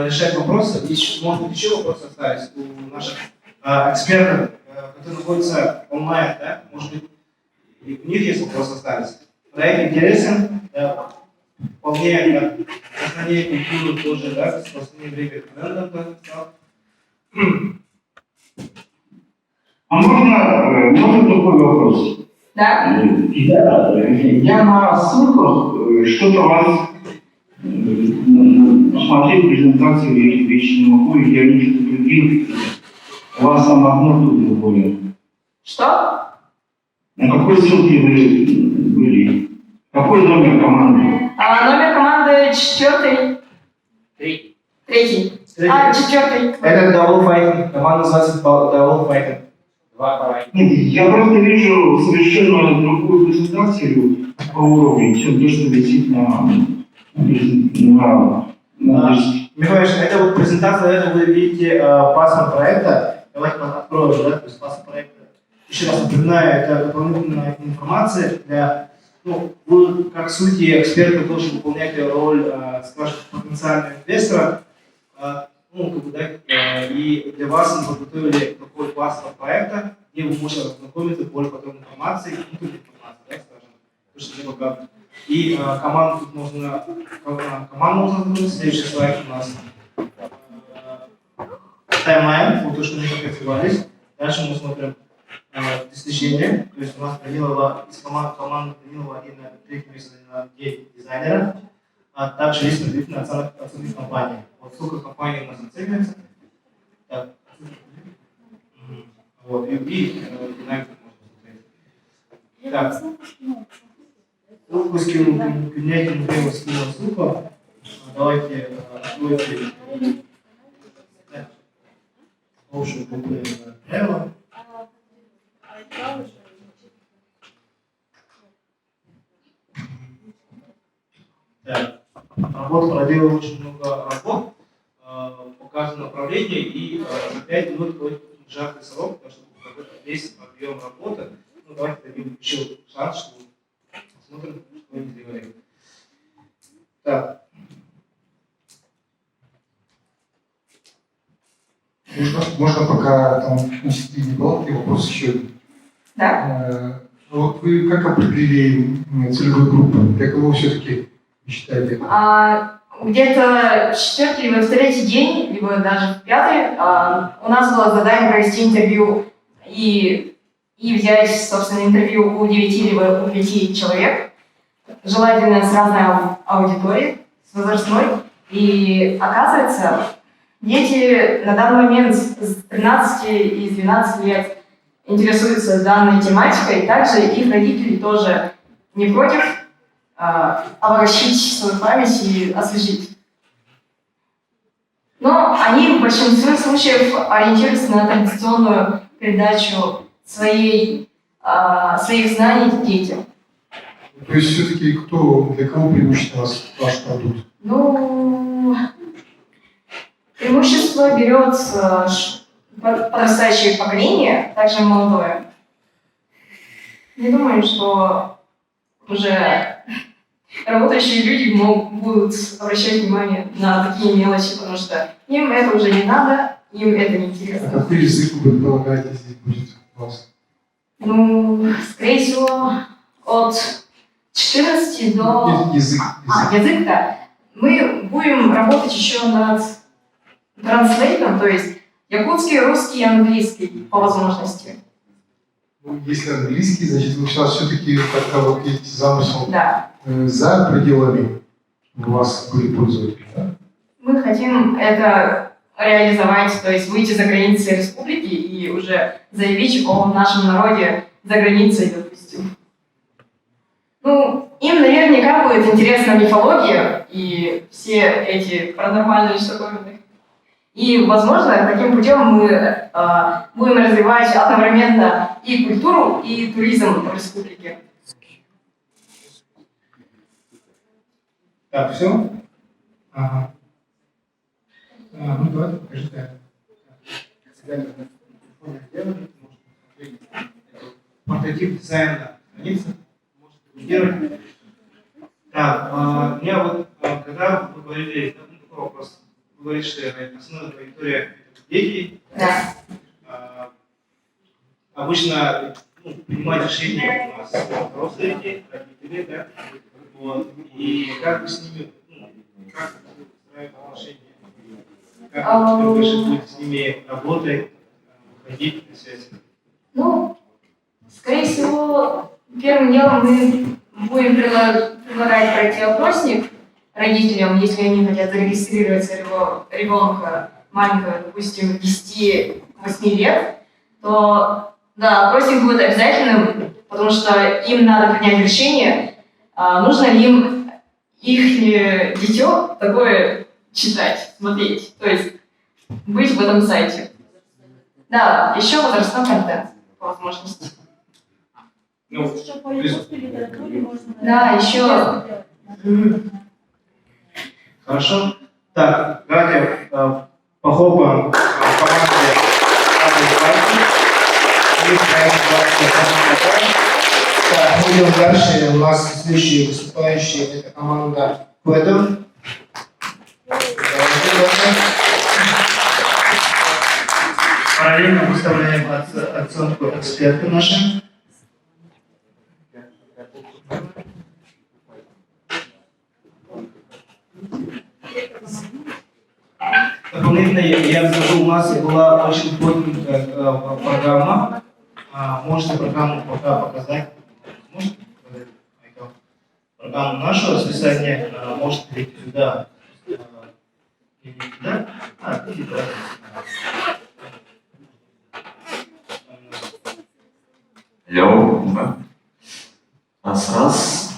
решать вопросы, есть, может быть, еще вопросы остались у наших экспертов, которые находятся онлайн, да? Может быть, и у них есть вопросы остались. Проект интересен, да, вполне как сохранение культуры тоже, да, в последнее время трендом стал. А можно такой вопрос? Да. Я на ссылках что-то вас посмотреть презентацию вещи не могу, и я ничего других. У вас там одно, тут другое. Что? На какой ссылке вы были? Какой номер команды? Номер команды 4. Третий. 4. Это Double Fighting. Команда называется Double Fighting. Нет, я просто вижу совершенно другую презентацию по уровню, чем то, что висит на Михаил, это вот презентация, это вы видите паспорт проекта. Давайте откроем, да, то есть паспорт проекта. Еще раз напоминаю, это дополнительная информация для, ну, вы как сути эксперты тоже выполняете роль, скажем, потенциального инвестора. Ну, как бы, да, и для вас мы подготовили такой паспорт проекта, где вы можете ознакомиться более подробной информацией, информации, да, скажем, то, что пока. И команду тут можно, ознакомиться. Следующий слайд у нас таймлайн, вот то, что мы согласились. Дальше мы смотрим достижения, то есть у нас Данилова, из команды Данилова и на третьем месте на дизайнера, а также есть предварительная оценка компании. Вот сколько компаний у нас оценивается. Так. Вот, и динамику можно посмотреть. Так. трубку скинул, принятие время скинул ссылку. Давайте откройте общую группу правила. Так, работа проделала очень много работ, показано направление, и за 5 минут будет сжатый срок, потому что какой-то весь объем работы. Ну, давайте дадим еще шанс, что посмотрим, что они сделали. Так. Можно пока там не было, и вопрос еще один. Да. Вот вы как определили целевую группу? Для кого все-таки считаете? Где-то в 4-й либо в 3-й день, либо даже в 5-й, у нас было задание провести интервью и взять, собственно, интервью у 9 либо у 5 человек, желательно с разной аудиторией, с возрастной. И оказывается, дети на данный момент с 13 и с 12 лет интересуются данной тематикой, также их родители тоже не против обогащить свою память и освежить. Но они в большинстве случаев ориентируются на традиционную передачу своих знаний детям. То есть все-таки для кого преимущественно ваш продукт? Ну, преимущество берет подрастающее поколение, также молодое. Не думаю, что уже работающие люди будут обращать внимание на такие мелочи, потому что им это уже не надо, им это не интересно. А какой язык вы предполагаете здесь будет у вас? Ну, скорее всего, от 14 до... Язык. Язык-то. Мы будем работать еще над транслейтом, то есть якутский, русский и английский по возможности. Ну, если английский, значит, вы сейчас все-таки как-то вот есть замысел за пределами у вас были пользователи, да? Мы хотим это реализовать, то есть выйти за границы республики и уже заявить о нашем народе за границей, допустим. Ну, им наверняка будет интересна мифология и все эти паранормальные штуковины. И, возможно, таким путем мы будем развивать одновременно и культуру, и туризм в республике. Так, все? Ага. Ну, давайте покажите. Прототип дизайна страницы. Можно. Так, у меня вот, когда вы говорили, такой вопрос, вы говорите, что основная аудитория это дети. Да. Обычно принимать решения у нас взрослые дети, родители, да? Вот. И как вы с ними, как вы устраиваете отношения? Как вы будете с ними работать, выходить на связь? Ну, скорее всего, первым делом мы будем предлагать пройти опросник родителям, если они хотят зарегистрировать своего ребенка маленького, допустим, 10-8 лет, то да, опросник будет обязательным, потому что им надо принять решение, нужно ли им их дитё такое читать, смотреть, то есть быть в этом сайте. Да, еще возрастной контент по возможности. Ну, еще по японской литературе можно... Да, еще... Хорошо. Так, давайте похлопаем команде. Так, мы идем дальше. У нас следующий выступающий это команда Федор. Параллельно выставляем оценку эксперты наши. Дополнительно я скажу, у нас была очень плотненькая программа. Можете программу пока показать? Можете показать? Программу нашу расписание можете перейти сюда. Да? Алло. Раз.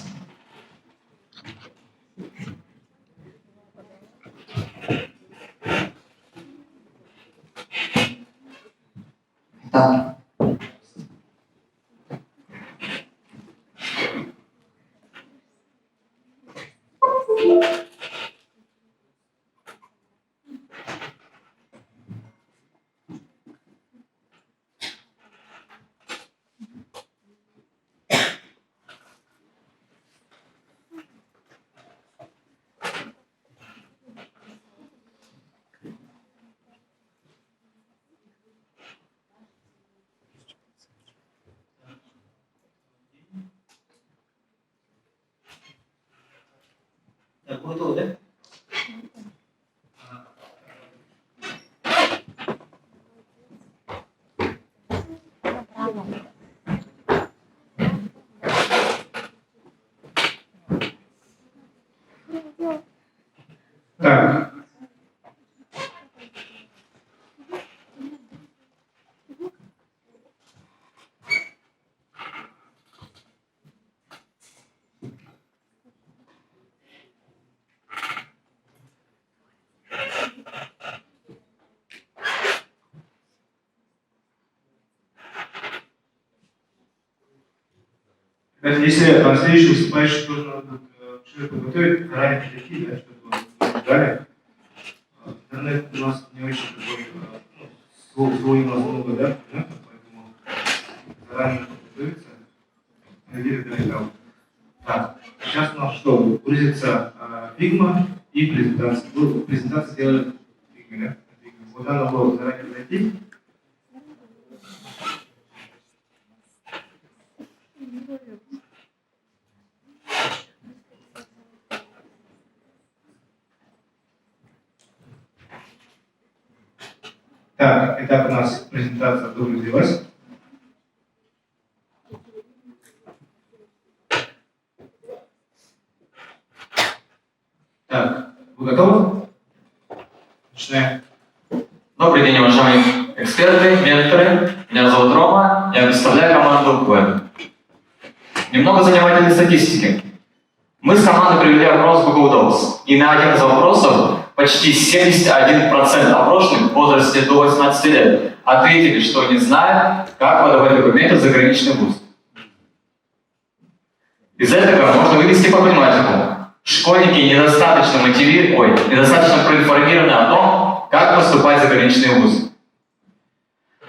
Вы готовы, да? Так. Если следующий выступающий тоже надо будет что-то подготовить, заранее прийти, да, чтобы вы ждали. Интернет у нас не очень такой, свой у нас много, да, поэтому заранее подготовиться. Надеюсь, далеко. Так, сейчас у нас что? Грузится Figma и презентация. Презентация сделали в Figma, да? Вот надо было заранее зайти. Так, итак, у нас презентация загрузилась. Так, вы готовы? Начинаем. Добрый день, уважаемые эксперты, менторы. Меня зовут Рома, я представляю команду Web. Немного занимательной статистики. Мы с командой провели опрос Google Docs, и на один из вопросов почти 71% опрошенных в возрасте до 18 лет ответили, что не знают, как подавать документы в заграничный вуз. Из этого можно вывести проблематику. Школьники недостаточно недостаточно проинформированы о том, как поступать в заграничный вуз.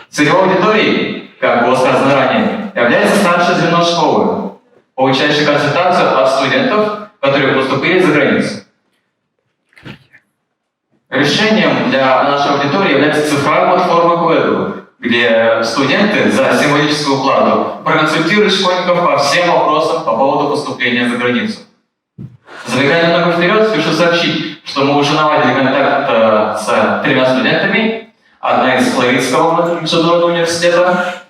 Целевой аудиторией, как было сказано ранее, является старшее звено школы, получающее консультацию от студентов, которые поступили за границу. Решением для нашей аудитории является цифровая платформа Quedu, где студенты за символическую плату проконсультируют школьников по всем вопросам по поводу поступления за границу. Забегая немного вперед, спешу сообщить, что мы уже наладили контакт с 3 студентами. Одна из Флоридского международного университета,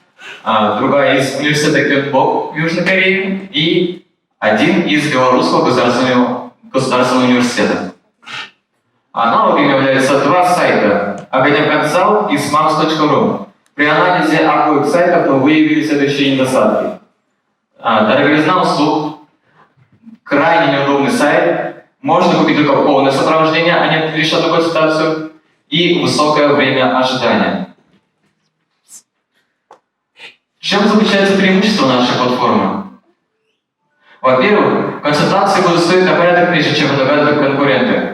другая из университета Кёнбок в Южной Корее и один из Белорусского государственного университета. Аналогами являются 2 сайта – Огонек.Консалт и smax.ru. При анализе обоих сайтов мы выявили следующие недостатки. Дороговизна услуг, крайне неудобный сайт, можно купить только полное сопровождение, а не лишь одну консультацию, и высокое время ожидания. В чем заключается преимущество нашей платформы? Во-первых, консультации будут стоить на порядок ниже, чем предлагают конкуренты.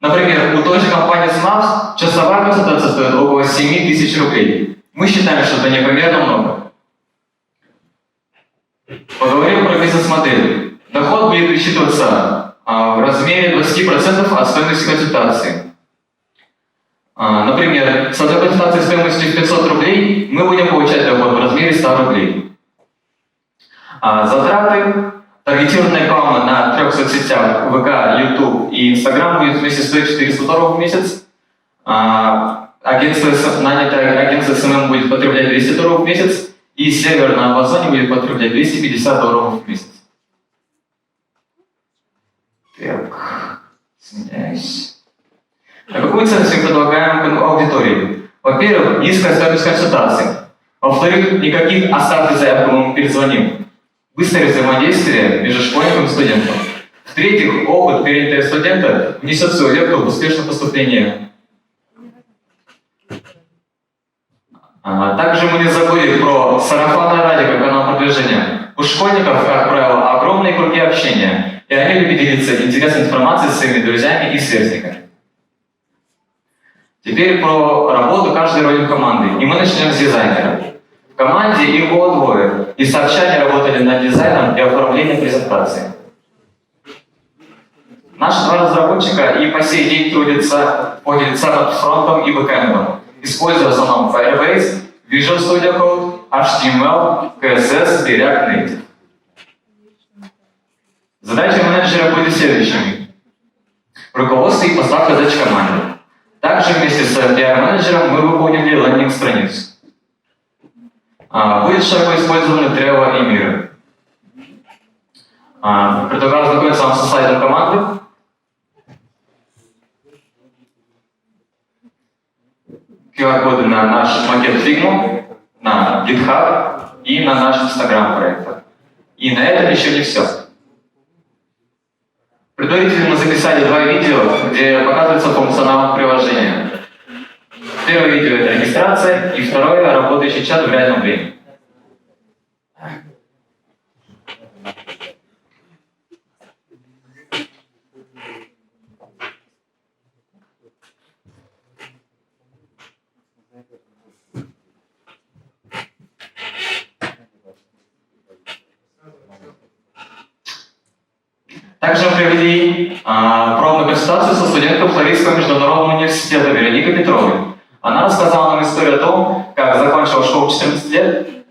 Например, у той же компании SMAPS часовая консультация стоит около 7000 рублей. Мы считаем, что это непомерно много. Поговорим про бизнес-модель. Доход будет высчитываться в размере 20% от стоимости консультации. Например, с одной консультацией стоимостью в 500 рублей мы будем получать доход в размере 100 рублей. Затраты, таргетированная реклама на 3 соцсетях ВК, YouTube и Instagram будет вместе стоить 400 долларов в месяц. Нанятое агентство SMM будет потреблять 200 долларов в месяц, и сервер на Амазоне будет потреблять 250 долларов в месяц. Так, извиняюсь. А какую ценность мы предлагаем аудитории? Во-первых, низкая стоимость консультации. Во-вторых, никаких «оставьте заявку, мы перезвоним». Быстрое взаимодействие между школьником и студентом. В-третьих, опыт перенятого студента внесет свою лепту в успешное поступление. Также мы не забыли про сарафанное радио как канал продвижения. У школьников, как правило, огромные круги общения, и они любят делиться интересной информацией с своими друзьями и сверстниками. Теперь про работу каждой роли команды. И мы начнем с дизайнера. В команде их было 2, и сообща они работали над дизайном и оформлением презентации. Наши 2 разработчика и по сей день трудятся над фронтом и бэкэндом, используя в основном Firebase, Visual Studio Code, HTML, CSS и React Native. Задачи менеджера были следующими. и поставка задач команде. Также вместе с PR-менеджером мы выполнили лендинг-страницу. Будет широко использованы Trello и Miro. Предлагаю ознакомиться вам со слайдом команды. QR-коды на наш макет Figma, на GitHub и на наш Instagram проекта. И на этом еще не все. Предварительно мы записали 2 видео, где показывается функционал приложения. Первое видео — это регистрация, и второе — работающий чат в реальном времени. Также мы провели пробную консультацию со студенткой Флоридского международного университета Вероникой Петровой. Она рассказала нам историю о том, как закончила школу в 14 лет,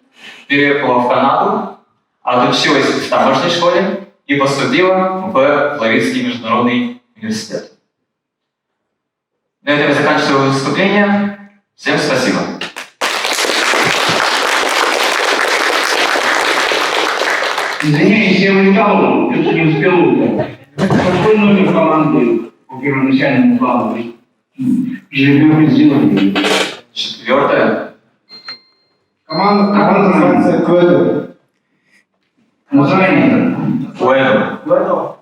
переехала в Канаду, отучилась в тамошней школе и поступила в Флоридский международный университет. На этом я заканчиваю выступление. Всем спасибо. Извиняюсь, я улетал, что не успел узнать. Какой номер команды по первоначальному плану? Или вы сделали? 4. Команда называется Кведу. Название? Кведу.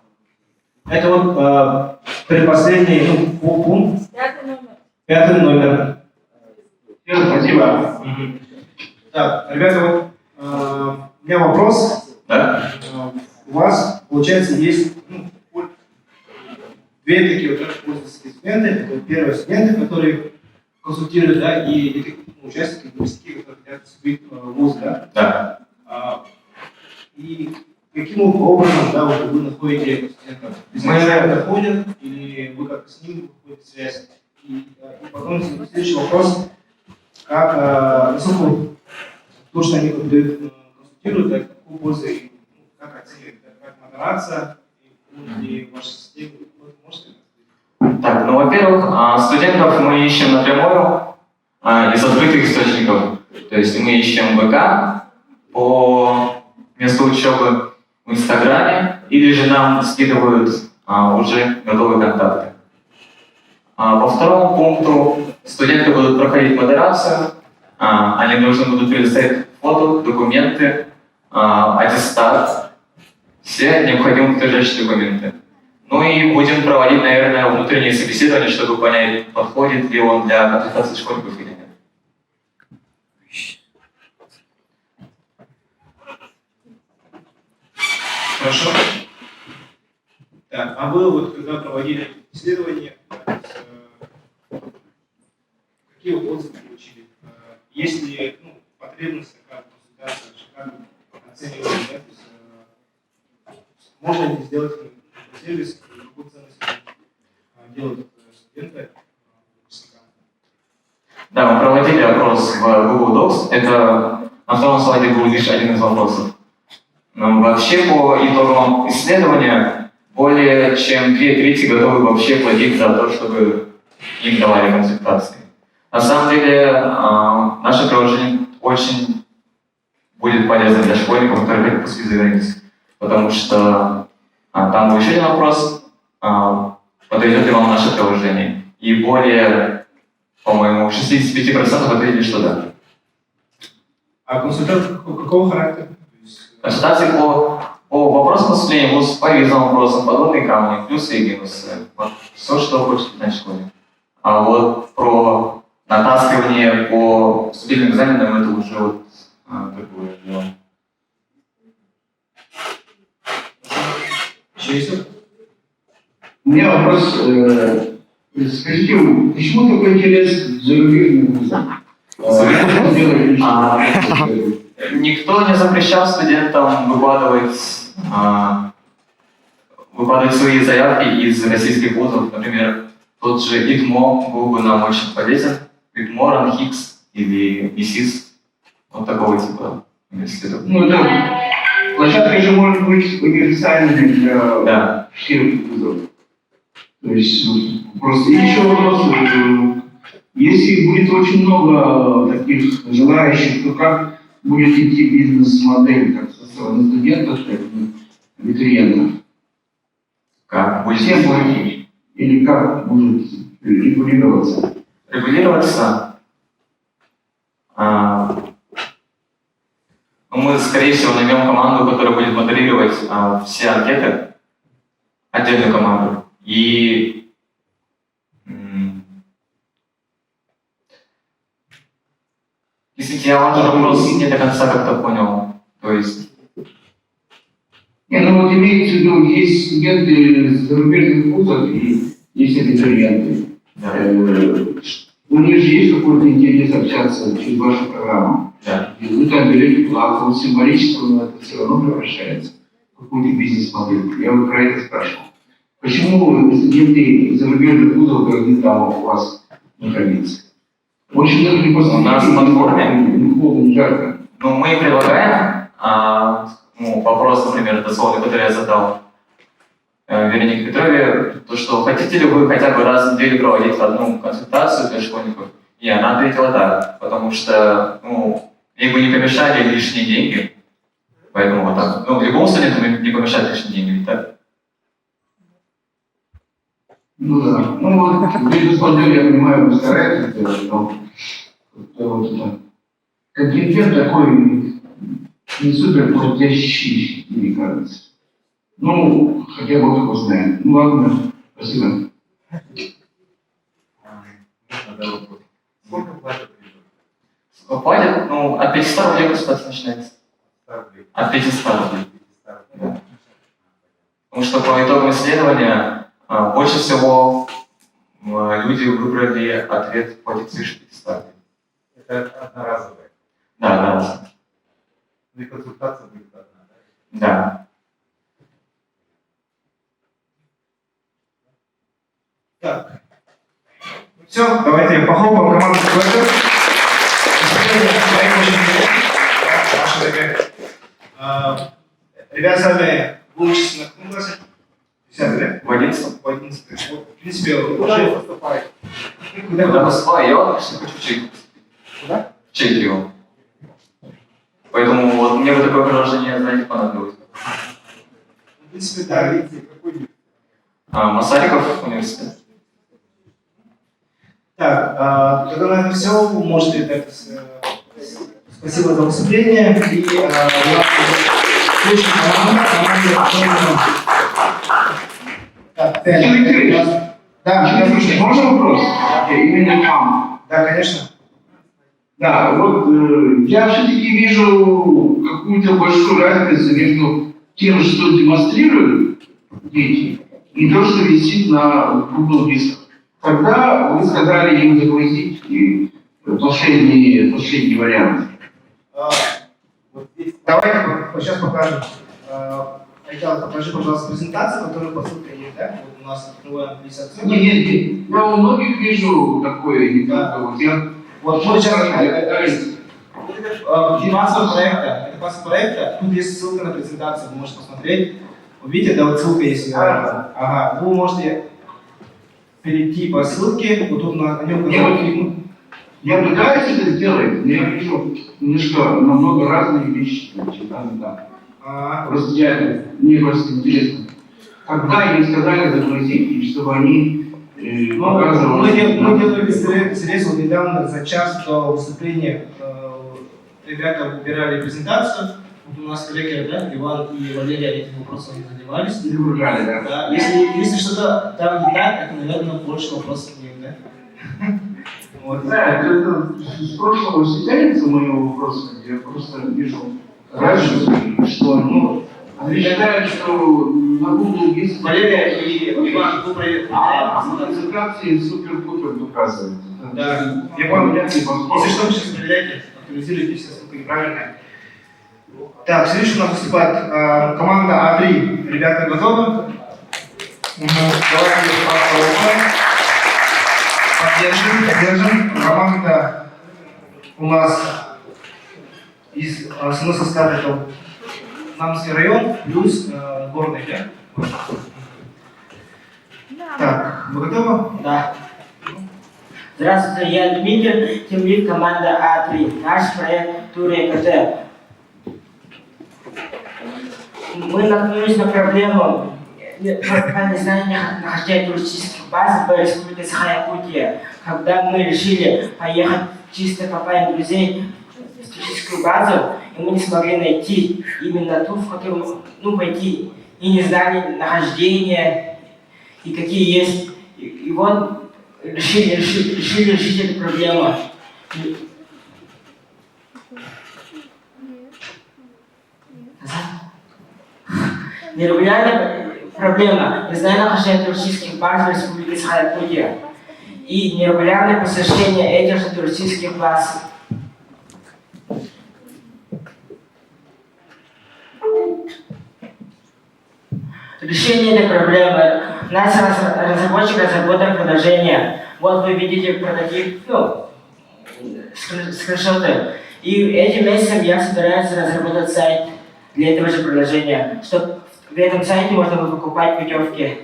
Это вот предпоследний пункт. 5 номер. 5 номер. Все, спасибо. Так, ребята, вот у меня вопрос. Да? У вас, получается, есть 2 такие вот пользовательские студенты. Это первые студенты, которые консультируют, да, и это участники университета, которые хотят поступить в ВУЗ, да? Да. И каким образом, да, вот вы находите студентов? Изначально доходят, или вы как-то с ними выходите связь? И потом следующий вопрос, как, насколько то, что они дают, консультируют, да, какую пользу и как оценивать, да, как модерация и ваши системы, вы можете? Так, ну, во-первых, студентов мы ищем напрямую из открытых источников. То есть мы ищем ВК по месту учебы в Инстаграме, или же нам скидывают уже готовые контакты. По второму пункту студенты будут проходить модерацию, они должны будут предоставить фото, документы, аттестат, все необходимые подтверждающие документы. Ну и будем проводить, наверное, внутреннее собеседование, чтобы понять, подходит ли он для консультации школьников или нет. Хорошо. Так, а вы вот когда проводили исследование, какие отзывы получили? Есть ли потребность такая консультация, как оценивать, да, то есть, можно ли сделать сервис, какую ценность делают студенты? Да, мы проводили опрос в Google Docs. Это на втором слайде был лишь один из вопросов. Но вообще по итогам исследования более чем 2/3 готовы вообще платить за то, чтобы им давали консультации. На самом деле наше приложение очень будет полезно для школьников, которые хотят поступить за границу. Потому что там был еще один вопрос, подойдет ли вам наше приложение. И более, по-моему, 65% ответили, что да. А консультация какого характера? Консультации по вопросам поступления будут по визовым вопросам, подводные камни, плюсы и минусы. Вот все, что хочет знать школьник. А вот про натаскивание по вступительным экзаменам это уже вот другое дело. У меня вопрос. Скажите, почему такой интерес к зарубежным вузам? Никто не запрещал студентам выкладывать свои заявки из российских вузов. Например, тот же ИТМО был бы нам очень полезен. ИТМО, РАНХИКС или ИСИС. Вот такого типа университетов. Ну да, площадка же может быть универсальной для всех вузов. То есть Просто и еще вопрос. Если будет очень много таких желающих, то как будет идти бизнес-модель, как со стороны студентов, так и абитуриентов? Как будет Всем платить? Или как будет регулироваться? регулироваться? Ну, мы, скорее всего, наймем команду, которая будет модерировать все анкеты, отдельную команду. И если я ваш вопрос не до конца как-то понял, то есть... Не, ну вот имеется в виду, есть студенты зарубежных вузов и есть абитуриенты. Да. У них же есть какой-то интерес общаться через вашу программу. Да. И вы там берете плату, символически, но это все равно превращается в какую-то бизнес-модель. Я вот про это спрашивал. Почему студенты из зарубежных вузов должны там у вас находиться? Очень даже не У нас в платформе, не холодно, не жарко. ну, мы предлагаем, вопрос, например, дословный, который я задал Веронике Петрове, то, что хотите ли вы хотя бы раз в неделю проводить одну консультацию для школьников? И она ответила да, потому что, ей бы не помешали лишние деньги, поэтому вот так. Ну, любому студенту не помешают лишние деньги, ведь так? Ну да. Ну вот, бизнес-модель, я понимаю, вы стараетесь делать, но вот это контингент такой не супер платящий, мне кажется. Ну, хотя бы его знает. Ну ладно, спасибо. Сколько платят? Платят, от 500 рублей консультация начинается. От 500 рублей. Да. Потому что по итогам исследования больше всего люди выбрали ответ платить свыше 500 рублей. Это одноразовое. Да, одноразовое. Ну и консультация будет одна, да? Да. Так. Все, давайте похлопаем команду КВТ. Ребята сами выучатся на каком классе? 10, да? В 11. В 11. Вот, в принципе, уже поступает. Куда поступаю? Я вот хочу в Чехию. Куда? В Чехию. Поэтому вот мне бы такое предложение, знаете, понадобилось. В принципе, да. Масариков университет. Так, тогда на этом все. Вы можете так, спасибо за выступление. И у нас следующая команда. Да, можно вопрос? Именно там. Да, конечно. Да, вот я все-таки вижу какую-то большую разницу между тем, что демонстрируют дети, и то, что висит на Google дисках. Когда вы сказали им загрузить последний вариант? Вот здесь. Давайте сейчас покажем. Айтал, покажи, пожалуйста, презентацию, которая по ссылке есть, да? Вот у нас открываем 50 ссылок. Нет, я у многих вижу такое, не только вот я. Вот мы сейчас финансового проекта, это класс проекта, тут есть ссылка на презентацию, вы можете посмотреть. Вы видите, да, вот ссылка есть. Ага, вы можете перейти по ссылке, вот тут на нем кликнуть. Я пытаюсь это сделать, но я вижу немножко намного разные вещи, Просто мне просто интересно, когда им сказали загрузить, и чтобы они показывали... Мы делали интерес, вот недавно за час до выступления ребята выбирали презентацию. Вот у нас коллеги, да, Иван и Валерия этим вопросом занимались. И выбрали, да. Да. Если что-то там не так, это, наверное, больше вопросов нет, да? Вот. Да, это с прошлого все тянется мои вопросы, я просто вижу разницу, что они считают, что на Google есть... Валерия и Иван, вы проверяете. Концентрации супер-пупер показывают. Да, я понял. Если что, вы сейчас проверяйте, актуализируйте, все ссылки неправильные. Так, следующий у нас выступает команда А3. Ребята готовы? Давайте поддержим. Команда у нас из основной состав это Намский район плюс горный, да? Так, вы готовы? Да. Здравствуйте, я Дмитрий, тимлид команды А3. Наш проект Тур ЭКТ. Мы наткнулись на проблему незнания нахождения туристических баз в Республике Саха-Якутия. Когда мы решили поехать чисто компанией друзей в туристическую базу, и мы не смогли найти именно ту, в которую пойти, и не знали нахождения, и какие есть. И вот решили решить эту проблему. Нерегулярная проблема, незнание нахождения туристических баз в Республике Саха-Якутия и нерегулярное посещение этих же туристических баз. Решение этой проблемы. Наш разработчик разработал приложение. Вот вы видите прототип, скриншоты. И этим месяцем я собираюсь разработать сайт для этого же приложения, чтобы в этом сайте можно было покупать путевки.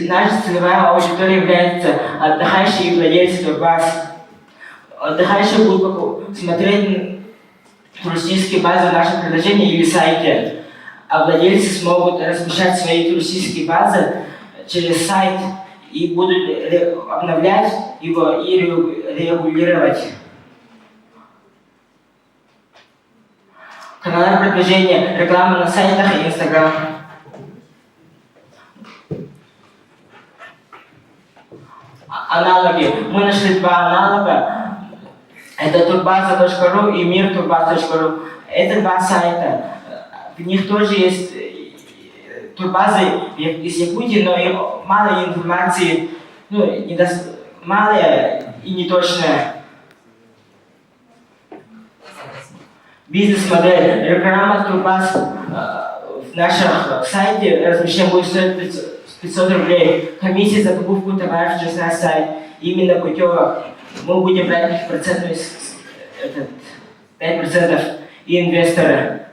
Наша целевая аудитория является отдыхающие и владельцы турбаз. Отдыхающие будут смотреть туристические базы в нашем приложении или сайте, а владельцы смогут размещать свои туристические базы через сайт и будут обновлять его и регулировать. Каналы продвижения, реклама на сайтах и Instagram. Аналоги. Мы нашли два аналога. Это turbaza.ru и mirturbaz.ru. Это два сайта. В них тоже есть турбазы из Якутии, но и мало информации, малая и неточная. Бизнес-модель. Реклама турбаз в нашем сайте размещение будет стоить 500 рублей. Комиссия за покупку товаров через наш сайт. Именно путевок. Мы будем брать 5% и инвесторы.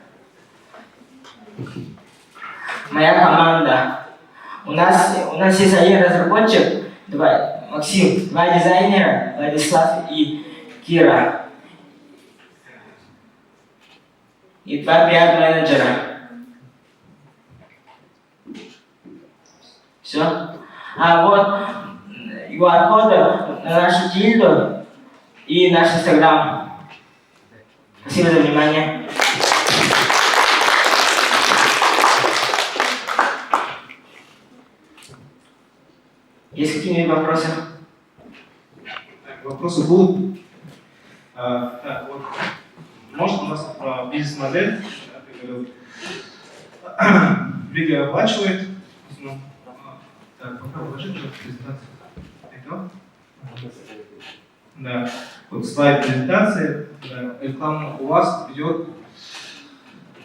Моя команда. У нас есть один разработчик, Максим, два дизайнера, Владислав и Кира. И два пиар-менеджера. Все. А вот QR-коды на нашу тильду и наш Инстаграм. Спасибо за внимание. Есть какие-нибудь вопросы? Вопросы будут? Вот. Может, у нас бизнес-модель, люди оплачивают. Так, пока положи презентацию. Это? Да. Вот слайд презентации. Да. Реклама у вас идет.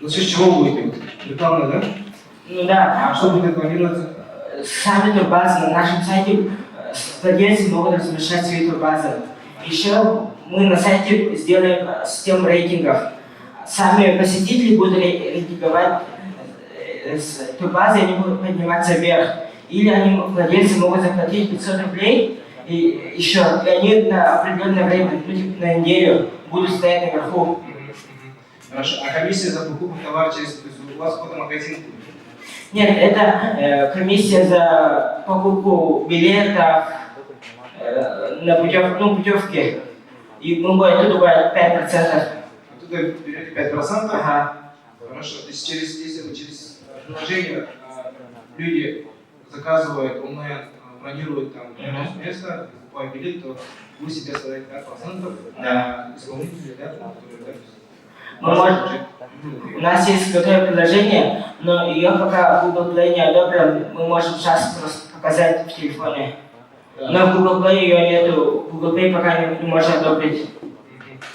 За счет чего будет? Реклама, да? Ну да. А что будет рекламироваться? Сами турбазы на нашем сайте владельцы могут размещать свои турбазы. Еще мы на сайте сделаем систему рейтингов. Сами посетители будут рейтинговать турбазы, и они будут подниматься вверх. Или владельцы могут заплатить 500 рублей, и они на определенное время, на неделю, будут стоять наверху. Хорошо. А комиссия за покупку товара через... То есть у вас фотомагазин будет? Нет, это комиссия за покупку билетов на путевки. И мы будем оттуда брать 5%. Оттуда берете 5%? Ага. Хорошо. То есть если вы через приложение люди заказывают онлайн, бронируют там место, покупают билет, то вы себе оставляете 5%, а исполнители, У нас есть готовое приложение, но ее пока Google Play не одобрил, мы можем сейчас просто показать в телефоне. Но в Google Play ее нету, Google Play пока не может одобрить.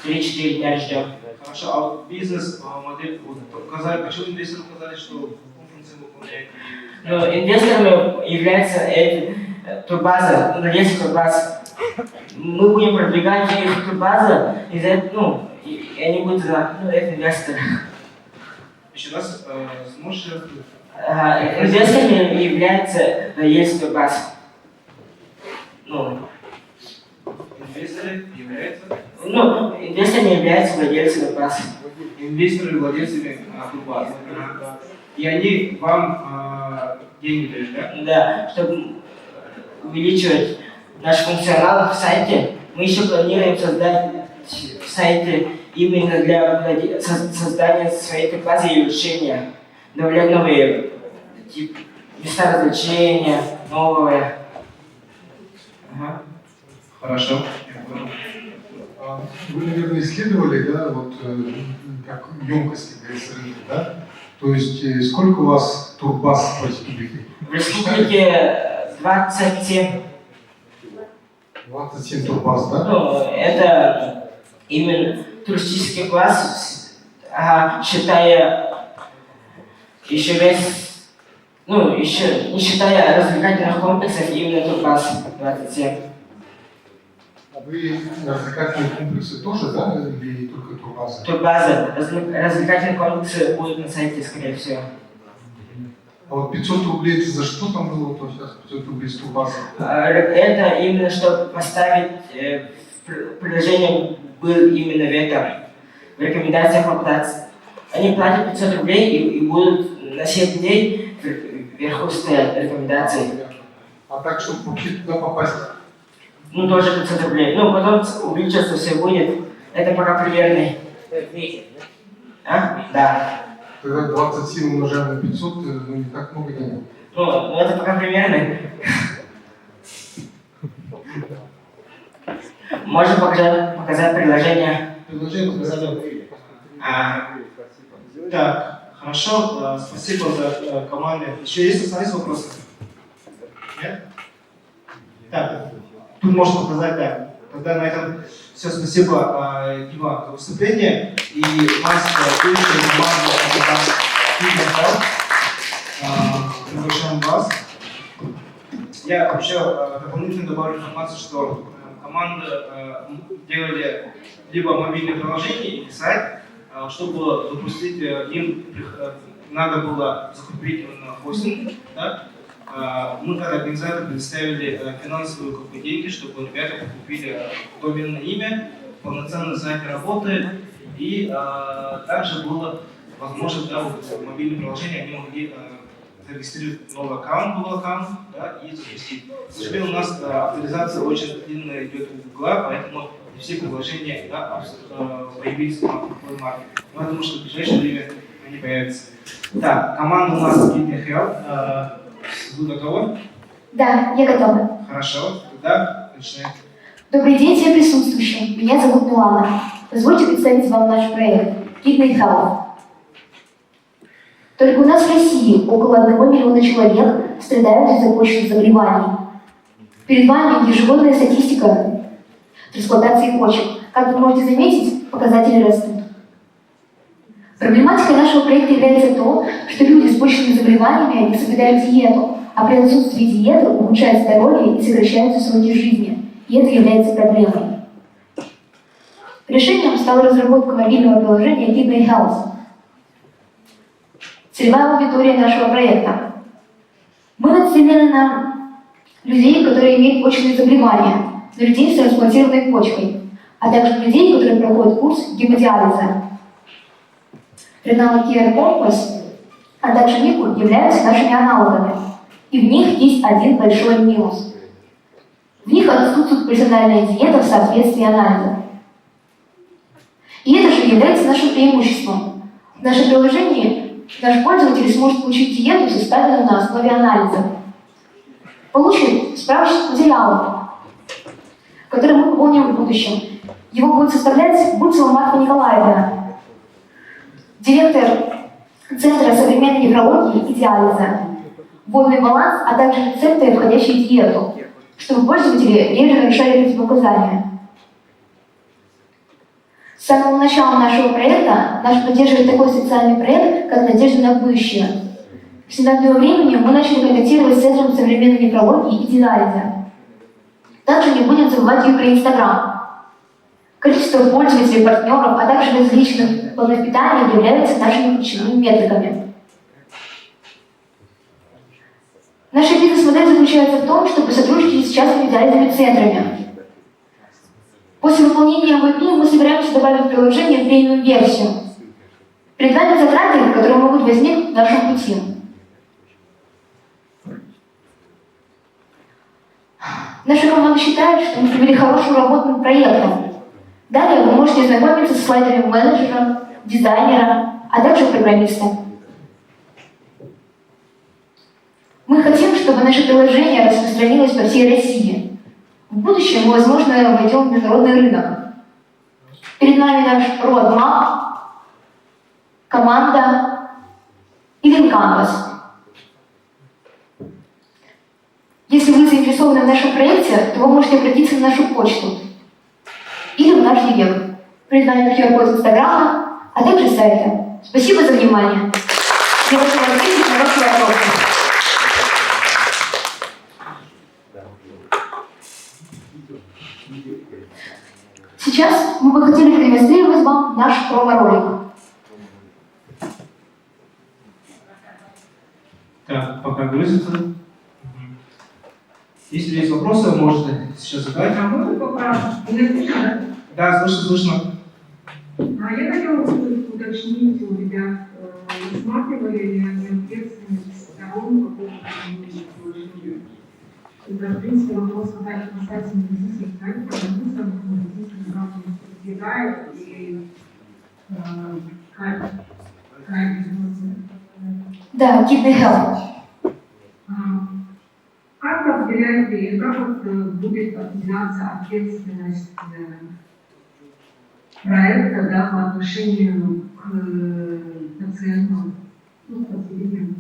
3-4 дня ждем. Хорошо, а вот бизнес-модель, показали, почему инвесторы сказали, что функции выполняет? Ну, инвесторами является турбаза, владельцы турбаз. Мы будем продвигать их турбазы, и они будут это инвесторы. Еще раз, сможешь... Инвесторами является владелец турбазы. Ну, Инвесторы являются... ну, инвесторами являются владельцы турбазы. Инвесторы, владельцами турбазы. И они вам деньги дают, да? Да, чтобы увеличивать наш функционал в сайте, мы еще планируем создать сайты именно для создания своей турбазы и улучшения. Добавлять новые места развлечения, новые. Ага. Хорошо. Вы, наверное, исследовали, да, вот как емкость, как говорится, рынка, да? То есть сколько у вас турбаз в республике? В республике 27. 27 турбаз, да? Ну, это именно туристический класс, считая еще весь, ну, еще не считая развлекательных комплексов, именно турбаз 27. А вы развлекательные комплексы тоже, да, или только турбазы? Турбазы, развлекательные комплексы будут на сайте, скорее всего. А вот 500 рублей это за что там было, то сейчас 500 рублей с турбазы? Это именно, чтобы поставить в приложении был именно ветер. В рекомендациях попытаться. Они платят 500 рублей и будут на 7 дней вверху стоять рекомендации. А так, чтобы вообще туда попасть? Ну, тоже 500 рублей. Ну, потом увеличится все будет. Это пока примерный. А? Да. Тогда 27 умножаем на 500, ну, не так много денег. Ну, это пока примерный. Можно показать приложение. Предложение показать. Так, хорошо, спасибо за команду. Еще есть остались вопросы? Нет? Так, тут можно показать, да. Тогда на этом все. Спасибо, Дима, за выступление. И Настя, команда приглашаем вас. Я еще дополнительно добавлю информацию, что команда делали либо мобильное приложение или сайт, чтобы запустить, им надо было закупить хостинг, да? Мы как организаторы предоставили финансовые деньги, чтобы ребята купили доменное имя, полноценный сайт работает, и также было возможно, да, вот, мобильное приложение, они могли зарегистрировать новый аккаунт, Google аккаунт, да, и запустить. К сожалению, у нас авторизация очень длинная идет в Google, поэтому не все приложения, да, появились на Play Market. Но я думаю, что в ближайшее время они появятся. Так, команда у нас Kidney Health. Вы готовы? Да, я готова. Хорошо, тогда начинаем. Добрый день всем присутствующим. Меня зовут Милана. Позвольте представить вам наш проект Kidney Health. Только у нас в России около 1 миллиона человек страдают из-за почечных заболеваний. Перед вами ежегодная статистика трансплантации почек. Как вы можете заметить, показатели растут. Проблематикой нашего проекта является то, что люди с почечными заболеваниями не соблюдают диету, а при отсутствии диеты ухудшают здоровье и сокращаются сроки жизни. И это является проблемой. Решением стала разработка мобильного приложения Kidney Health. Целевая аудитория нашего проекта. Мы нацелены на людей, которые имеют почечные заболевания, на людей с трансплантированной почкой, а также людей, которые проходят курс гемодиализа. Renal Care Compass, а также Нику являются нашими аналогами, и в них есть один большой минус. В них отсутствует персональная диета в соответствии анализа. И это же является нашим преимуществом. В нашем приложении наш пользователь сможет получить диету, составленную на основе анализа. Получит справочник материалов, который мы выполним в будущем. Его будет составлять Бурцева Марфа Николаевна, директор Центра современной неврологии и диализа, водный баланс, а также рецепты, входящие в диету, чтобы пользователи реже нарушали противопоказания. С самого начала нашего проекта наш поддерживает такой социальный проект, как «Надежда на будущее». С недавнего времени мы начали контактировать с Центром современной неврологии и диализа. Также не будем забывать и про Инстаграм. Количество пользователей, партнеров, а также различных планов питания являются нашими ключевыми метриками. Наша бизнес-модель заключается в том, чтобы сотрудничать с частными диализными центрами. После выполнения MVP мы собираемся добавить в приложение премиум-версию. Перед вами затраты, которые могут возникнуть в нашем пути. Наша команда считает, что мы провели хорошую работу над проектом. Далее вы можете ознакомиться с слайдами менеджера, дизайнера, а также программиста. Мы хотим, чтобы наше приложение распространилось по всей России. В будущем мы, возможно, войдем в международный рынок. Перед нами наш roadmap, команда и LinkedIn. Если вы заинтересованы в нашем проекте, то вы можете обратиться на нашу почту или в наш директ. Перед нами QR-код Инстаграма, а также сайта. Спасибо за внимание. Я прошу вас ответить на ваши вопросы. Сейчас мы бы хотели продемонстрировать вам наш промо-ролик. Так, пока грузится. Если есть вопросы, можете сейчас задать. А можно поправить? Меня слышно? Да, слышно. Я хотела уточнить у ребят, рассматривали ли они ответственность сторон какого-то положения. Это, в принципе, вопрос касательно медицинских проектов, потому что медицинских проектов избегает и как Да, Keep the Health. Как определяете, как вот будет определяться ответственность проекта, да, по отношению к пациентам, ну, к пациентам?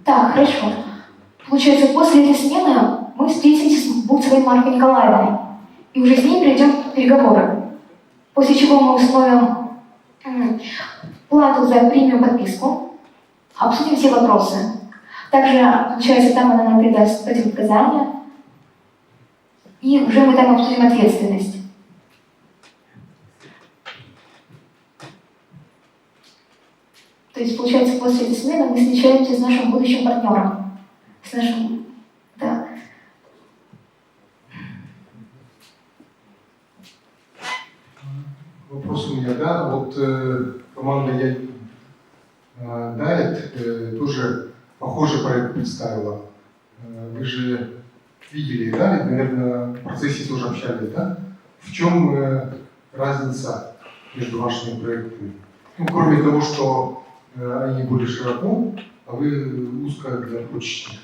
Так, хорошо. Получается, после этой смены мы встретимся с Бутцевой Маркой Николаевной и уже с ней перейдем к переговорам. После чего мы установим плату за премиум подписку, обсудим все вопросы. Также, получается, там она нам придаст противопоказания, и уже мы там обсудим ответственность. То есть, получается, после этой смены мы встречаемся с нашим будущим партнером. С нашим, да. Вопрос у меня, да, вот команда Diet тоже похожий проект представила. Вы же видели, да, ведь, наверное, в процессе тоже общались, да? В чем разница между вашими проектами? Ну, кроме того, что они более широко, а вы узко для почечников.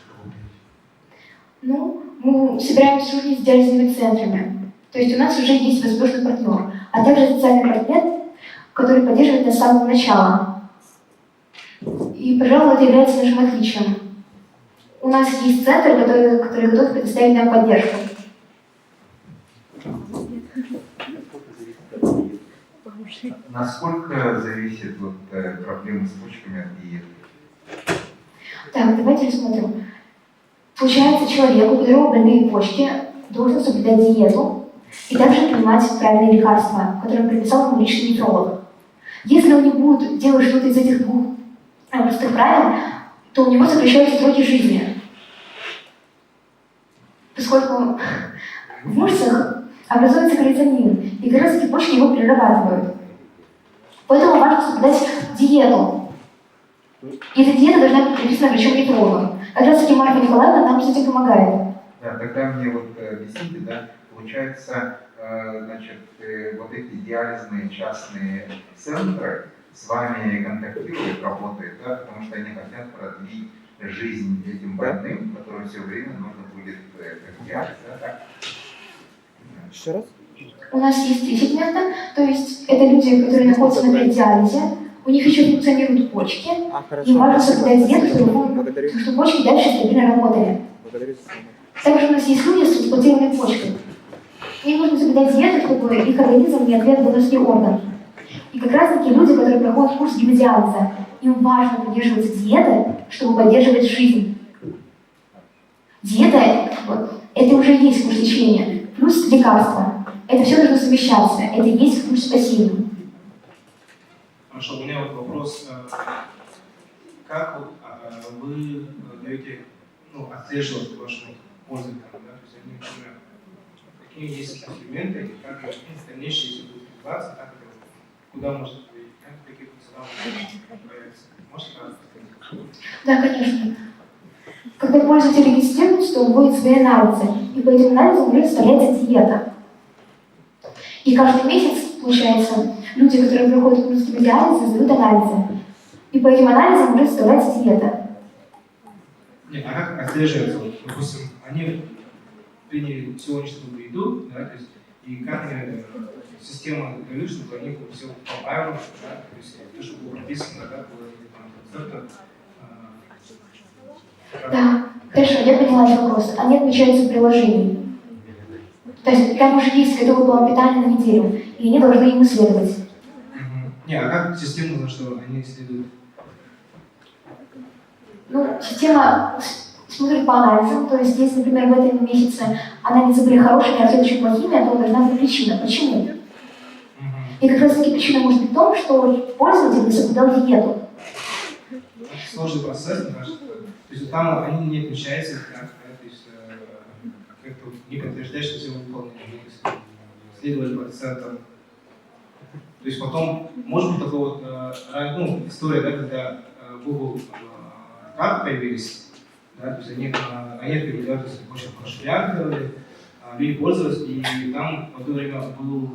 Ну, мы собираемся служить с диализными центрами. То есть у нас уже есть возможный партнер, а также социальный партнер, который поддерживает нас с самого начала. И, пожалуй, это является нашим отличием. У нас есть центр, который готов предоставить нам поддержку. Насколько зависит вот, проблемы с почками от диеты? Так, давайте рассмотрим. Получается, человек, у которого больные почки, должен соблюдать диету и также принимать правильные лекарства, которые прописал ему личный нефролог. Если он не будет делать что-то из этих двух простых правил, то у него сокращаются сроки жизни. Поскольку в мышцах образуется креатинин, и как раз эти почки его перерабатывают. Поэтому важно соблюдать диету. И эта диета должна быть прописана врачом-нефрологом. Как раз таки Марка Николаевна нам с этим помогает. Да, тогда мне вот объясните, да, получается, значит, вот эти диализные частные центры с вами контактируют, работают, да, потому что они хотят продлить жизнь этим больным, которым все время нужно будет диализ, да, так? Еще раз? У нас есть 3 сегмента, то есть это люди, которые находятся на преддиализе, у них еще функционируют почки, и важно соблюдать диету, чтобы почки дальше стабильно работали. Также у нас есть люди с трансплантированной почкой. Им нужно соблюдать диету, чтобы их организм не ответ донорский орган. И как раз таки люди, которые проходят курс гемодиализа, им важно поддерживаться диетой, чтобы поддерживать жизнь. Диета, это уже есть курс лечения, плюс лекарства. Это все должно совмещаться. Это и есть ключ спасения. Хорошо, у меня вот вопрос. Как вот, вы даете, ну, отслеживать вашему пользователю, да? То есть они, например, какие есть инструменты, как в дальнейшем, если будет развиваться, как это, куда может быть, какие функционалы появятся? Можете рассказать? Да, конечно. Когда пользователь регистрируется, то он вводит свои анализы, и по этим анализам уже составляется диета. И каждый месяц, получается, люди, которые проходят курс диализа, сдают анализы. И по этим анализам уже составляется диета. Нет, а как отслеживается? Вот, допустим, они приняли сегодняшнюю еду, да, то есть, и как система говорит, чтобы они все по правилам, да, то есть то, что было прописано, да, было там, Да, хорошо, я поняла этот вопрос. Они отмечаются в приложении. То есть там уже есть готовый план питания на неделю, и они должны ему следовать. Не, а как система узнала, что они следуют? Ну, система смотрит по анализам, то есть если, например, в этом месяце анализы были хорошими, а следующие плохими, то должна быть причина. Почему? И как раз таки причина может быть в том, что пользователь не соблюдал диету. Сложный процесс, мне кажется. То есть там они не отмечаются, да, то есть как-то не подтверждают, что все выполнено. Следовали процентам. То есть потом, может быть, такая вот история, да, когда Google карты появились, да, то есть они передают очень хорошо реагировали, люди пользовались, и там в то время был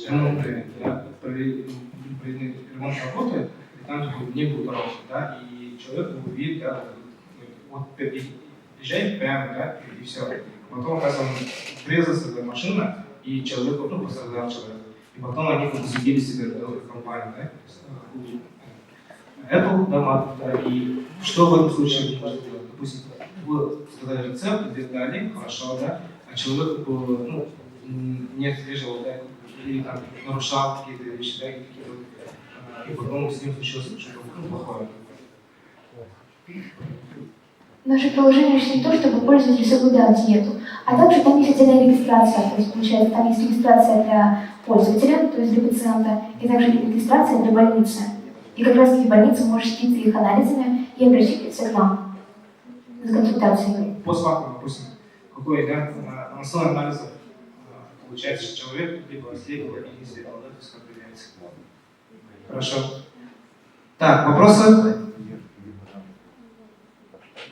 ремонт, да, проведены ремонт работы, и там не было дорог, да, и человек увидит, да, вот езжает прямо, да, и все. Потом, оказывается, врезалась эта машина, и человек, ну, пострадал человек. И потом они посудили себе в компанию, да, Apple, да, и что в этом случае можно сделать? Допустим, вы сказали рецепт, дали, хорошо, да, а человек ну, не отслеживал, да, или там нарушал какие-то вещи, да, и потом с ним случилось что-то плохое. Наше приложение рассчитано то, чтобы пользователь соблюдал диету. А также там есть отдельная регистрация, то есть получается там есть регистрация для пользователя, то есть для пациента, и также регистрация для больницы. И как раз таки больница может следить за их анализами и обращаться к нам за консультацией. Постфактум, допустим, какой, да, на основе анализа получается, что человек либо следовал, или не следовал, да, то есть как определяется. Хорошо. Так, вопросы?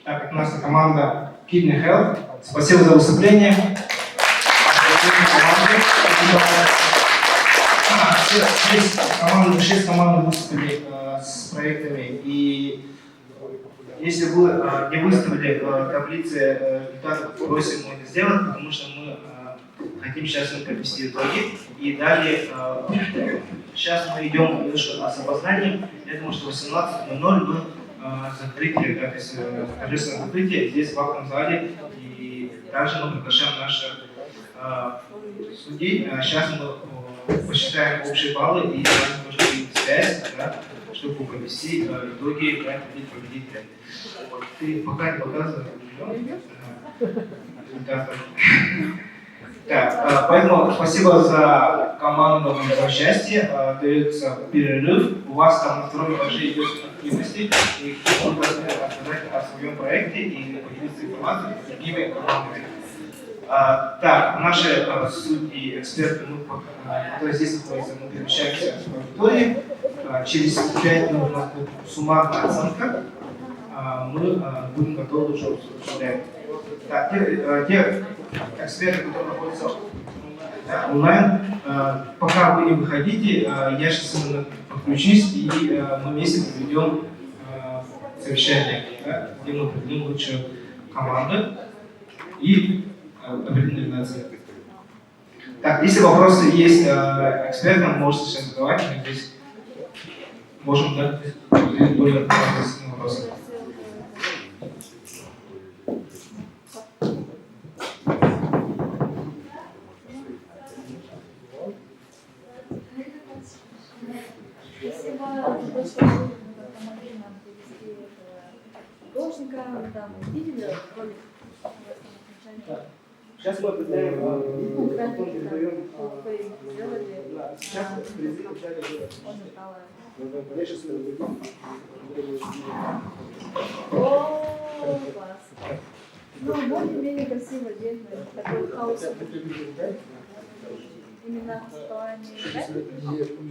Так, у нас команда Kidney Health. Спасибо за выступление. Шесть команд выступили с проектами. И если вы не выставили таблицы результатов, просим мы это сделать, потому что мы хотим сейчас подвести итоги. И далее, сейчас мы идем немножко с опозданием. Я думаю, что в 18:00 мы закрытие, да, то есть торжественное закрытие здесь в актовом зале. И также мы приглашаем наших судей. Сейчас мы посчитаем общие баллы и можем связь, да, чтобы провести итоги победителя. Вот, ты пока не показывай результаты. Так, поэтому спасибо за команду, за участие. Дается перерыв. У вас там на втором этаже идет активности, и вы должны рассказать о своем проекте и поделиться информацией с другими командами. Так, наши судьи, эксперты, которые здесь находятся, мы перемещаемся в аудитории. Через 5 минут у нас будет суммарная оценка. Мы будем готовы уже обсуждать. Так, те эксперты, которые находятся онлайн, пока вы не выходите, я сейчас именно подключусь, и мы вместе проведем совещание, да, где мы определим лучшую команду и определим номинации. Так, если вопросы есть экспертам, можете сейчас задавать, мы здесь можем дать более вопросы. Помогли нам привести художника, да, мы видели ролик. Сейчас мы определяем, Ну, потом график, передаем. да, сделали. Да, сейчас президент взяли Он устала. дальше с О, класс. Ну, более-менее красиво одет, такой хаос. Именно в плане графики.